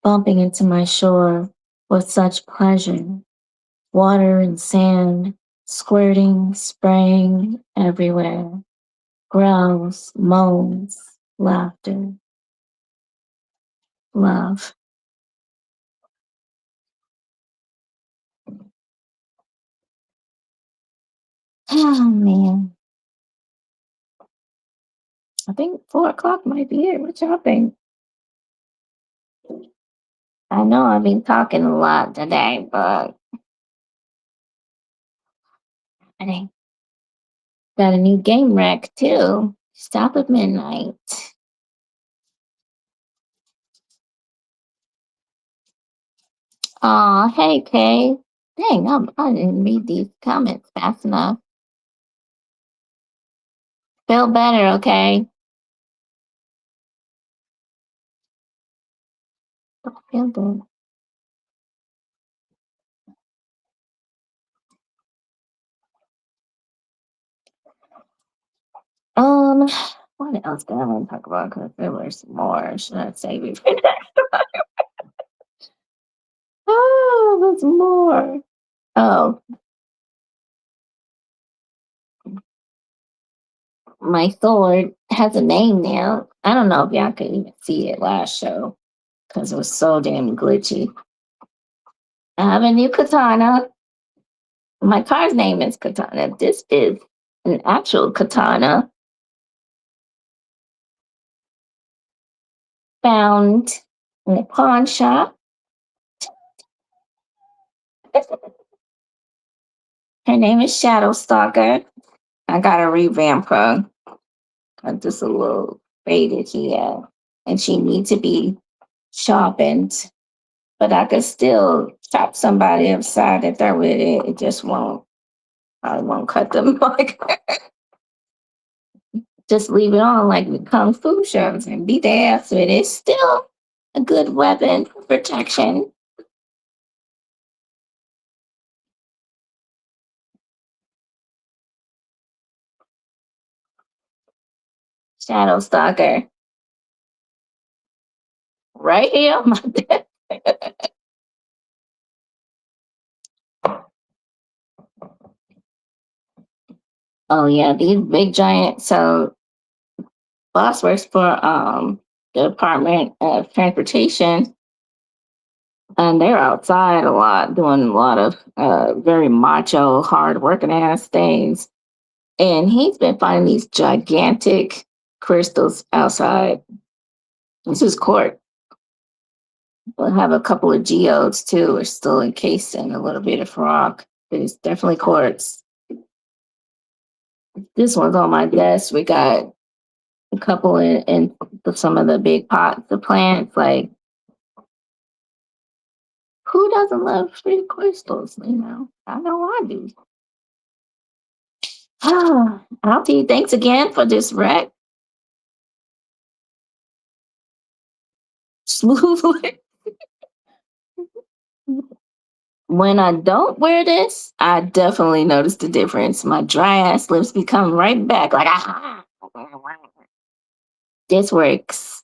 bumping into my shore with such pleasure, water and sand, squirting, spraying everywhere, growls, moans, laughter, love. Oh man, I think 4 o'clock might be it. What y'all think? I know I've been talking a lot today, but I think got a new game rack too. Stop at midnight. Aw, hey Kay. Dang, I didn't read these comments fast enough. Feel better, okay? Feel good. Um, what else do I want to talk about? Because there was more. Should I save it for next? Oh, there's more. Oh, my sword has a name now. I don't know if y'all could even see it last show because it was so damn glitchy. I have a new katana. My car's name is Katana. This is an actual katana found in a pawn shop. Her name is Shadow Stalker. I gotta revamp her. I'm just a little faded here. And she needs to be sharpened. But I could still chop somebody upside if they're with it. It just won't. I won't cut them like just leave it on like the kung fu shows and beat their ass with it. It's still a good weapon for protection. Shadow Stalker. Right here on my desk. Oh yeah, these big giant. So boss works for the Department of Transportation, and they're outside a lot doing a lot of very macho, hard working ass things. And he's been finding these gigantic crystals outside. This is court. We'll have a couple of geodes too, are still encased in a little bit of rock. It's definitely quartz. This one's on my desk. We got a couple in some of the big pots of plants. Like, who doesn't love pretty crystals? I know I do. Alti, thanks again for this wreck. smoothly. When I don't wear this, I definitely notice the difference. My dry ass lips be coming right back. Like, ah, this works.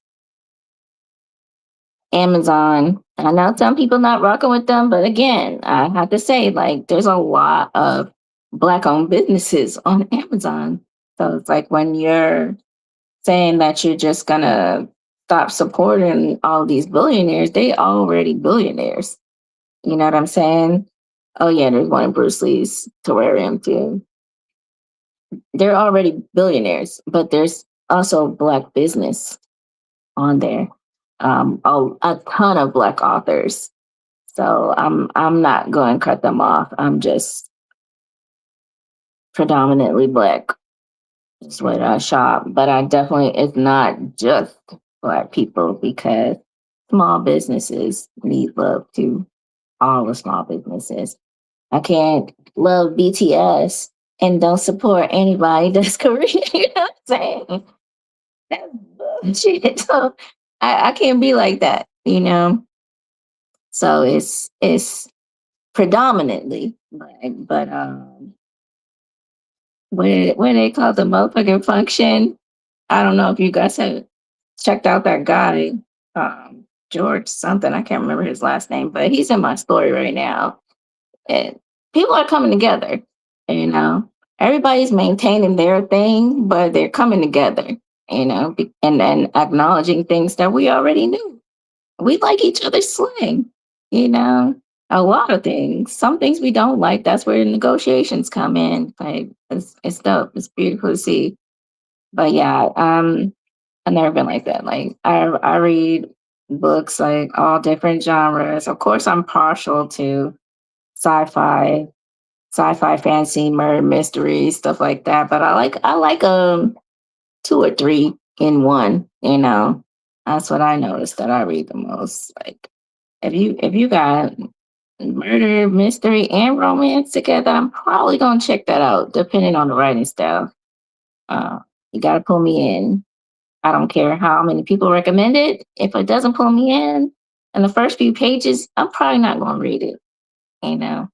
Amazon. I know some people not rocking with them, but again, I have to say, like, there's a lot of black owned businesses on Amazon. So it's like when you're saying that you're just gonna stop supporting all these billionaires, they already billionaires. You know what I'm saying? Oh yeah, there's one in Bruce Lee's terrarium too. They're already billionaires, but there's also black business on there. A ton of black authors. So I'm not going to cut them off. I'm just predominantly black. That's what I shop, but I definitely it's not just black people because small businesses need love too. All the small businesses. I can't love BTS and don't support anybody that's Korean. You know what I'm saying? That's bullshit. So I can't be like that, you know. So it's predominantly black, but what they call the motherfucking function. I don't know if you guys have checked out that guy, George something. I can't remember his last name, but he's in my story right now. And people are coming together, you know. Everybody's maintaining their thing, but they're coming together, you know, and then acknowledging things that we already knew. We like each other's slang, you know, a lot of things. Some things we don't like. That's where the negotiations come in. Like it's dope. It's beautiful to see. But yeah, I've never been like that. Like I read books like all different genres. Of course, I'm partial to sci-fi, sci-fi, fantasy, murder mystery, stuff like that. But I like two or three in one. You know, that's what I noticed that I read the most. Like if you got murder, mystery, and romance together, I'm probably gonna check that out, depending on the writing style. You gotta pull me in. I don't care how many people recommend it. If it doesn't pull me in the first few pages, I'm probably not gonna read it. You know.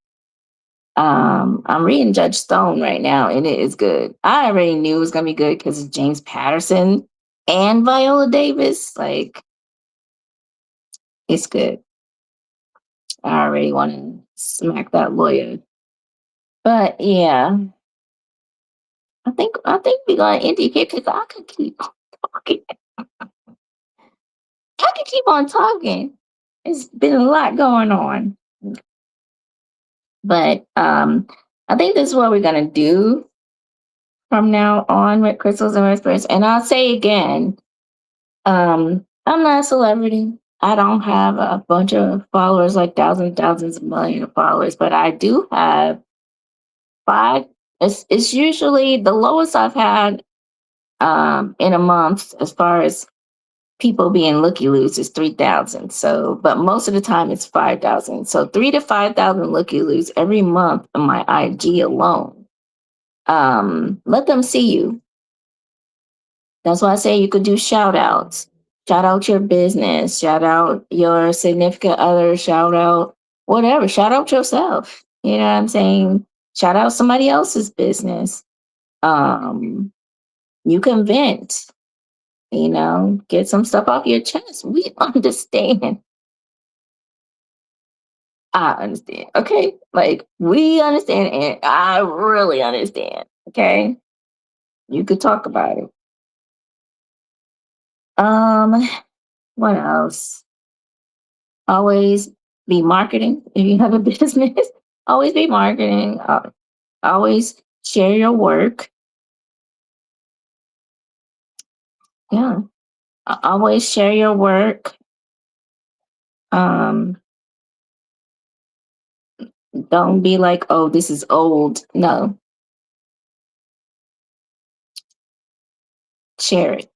I'm reading Judge Stone right now, and it is good. I already knew it was gonna be good because it's James Patterson and Viola Davis. Like, it's good. I already want to smack that lawyer. But yeah, I think we got to end it here because I could keep talking. I could keep on talking. It's been a lot going on, but I think this is what we're gonna do from now on with Crystals and Whispers. And I'll say again, I'm not a celebrity. I don't have a bunch of followers, like thousands of millions of followers, but I do have five. It's usually the lowest I've had in a month as far as people being looky loos is 3,000. So, but most of the time it's 5,000. So 3 to 5,000 looky loos every month on my IG alone. Let them see you. That's why I say you could do shout outs. Shout out your business, shout out your significant other, shout out whatever, shout out yourself. You know what I'm saying? Shout out somebody else's business. Um, you can vent, you know, get some stuff off your chest. We understand. I understand. Okay. Like we understand and I really understand. Okay. You could talk about it. Um, what else? Always be marketing. If you have a business, always be marketing. Always share your work. Yeah. Always share your work. Um, don't be like, oh, this is old. No, share it.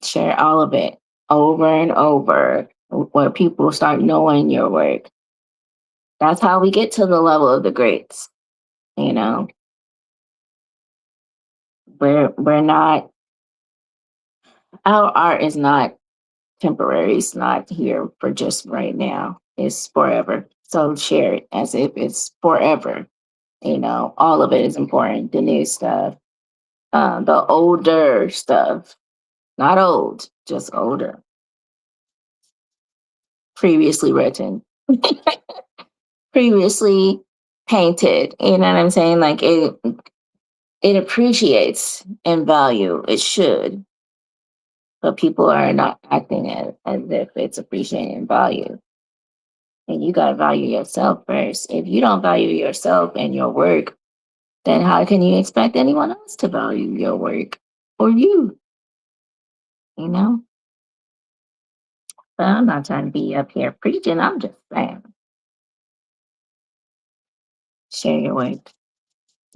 Share all of it over and over where people start knowing your work. That's how we get to the level of the greats. You know, we're not, our art is not temporary. It's not here for just right now. It's forever. So share it as if it's forever. All of it is important. The new stuff, the older stuff, not old, just older, previously written, previously painted. You know what I'm saying? Like it appreciates in value. It should, but people are not acting as if it's appreciating in value. And you got to value yourself first. If you don't value yourself and your work, then how can you expect anyone else to value your work or you? You know? But I'm not trying to be up here preaching. I'm just saying, share your work.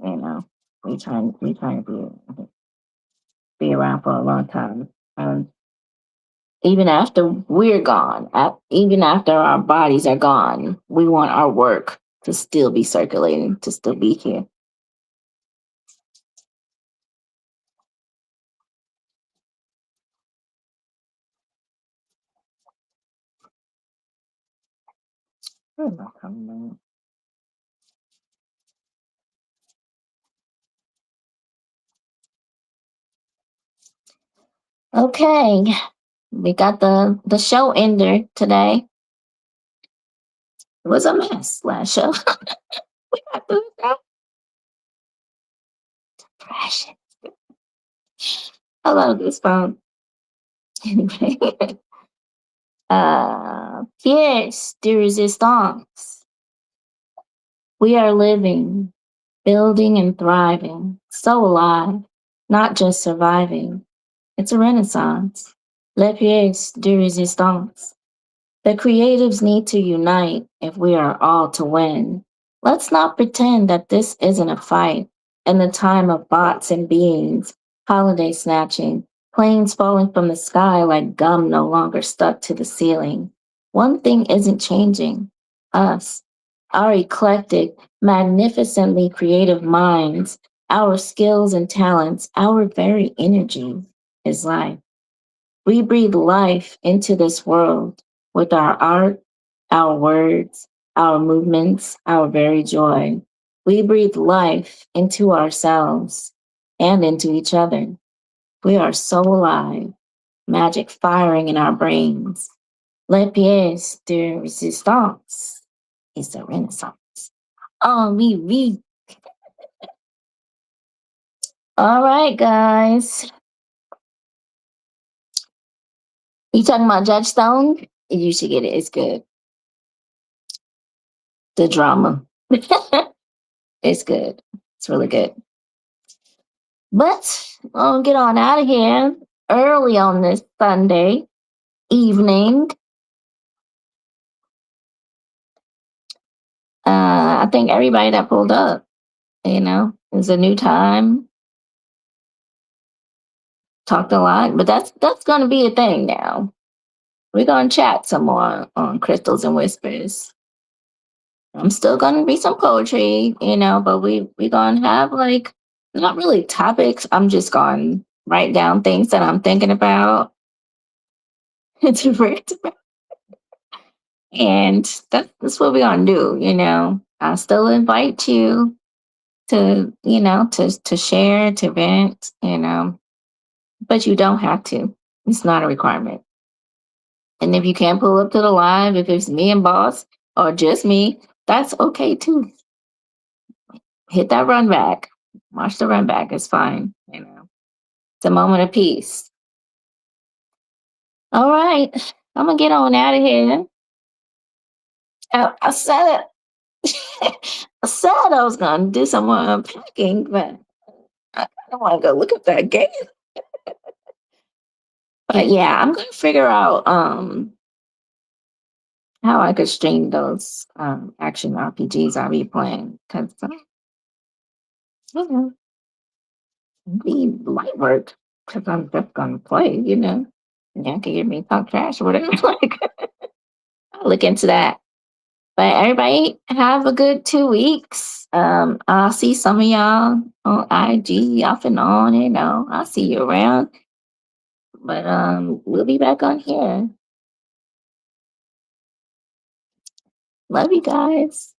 You know, we trying to be around for a long time. Even after we're gone, even after our bodies are gone, we want our work to still be circulating, to still be here. Okay, we got the show ender today. It was a mess last show. We got through that. Depression. I love this phone. Anyway, pièce de résistance. We are living, building, and thriving, so alive, not just surviving. It's a renaissance. Les pièces de résistance. The creatives need to unite if we are all to win. Let's not pretend that this isn't a fight in the time of bots and beings, holiday snatching, planes falling from the sky like gum no longer stuck to the ceiling. One thing isn't changing us, our eclectic, magnificently creative minds, our skills and talents, our very energy is life. We breathe life into this world with our art, our words, our movements, our very joy. We breathe life into ourselves and into each other. We are so alive, magic firing in our brains. Les pièces de résistance is the renaissance. Oh, me. All right, guys. You talking about Judge Stone? You should get it. It's good. The drama. It's good. It's really good. But I'll get on out of here early on this Sunday evening. I think everybody that pulled up, it's a new time. Talked a lot, but that's gonna be a thing now. We're gonna chat some more on Crystals and Whispers. I'm still gonna be some poetry, but we gonna have like not really topics. I'm just gonna write down things that I'm thinking about. It's weird, and that's what we're gonna do. I still invite you to share, to vent, but you don't have to. It's not a requirement. And if you can't pull up to the live, if it's me and boss or just me, that's okay too. Hit that run back. Watch the run back. It's fine. It's a moment of peace. All right. I'm gonna get on out of here. I said I said I was gonna do some more unpacking, but I don't want to go look at that game. But yeah, I'm gonna figure out how I could stream those action RPGs I'll be playing because you know be light work because I'm just gonna play. And y'all can hear me talk trash or whatever. Like I'll look into that. But everybody have a good 2 weeks. I'll see some of y'all on IG off and on. I'll see you around. But we'll be back on here. Love you guys.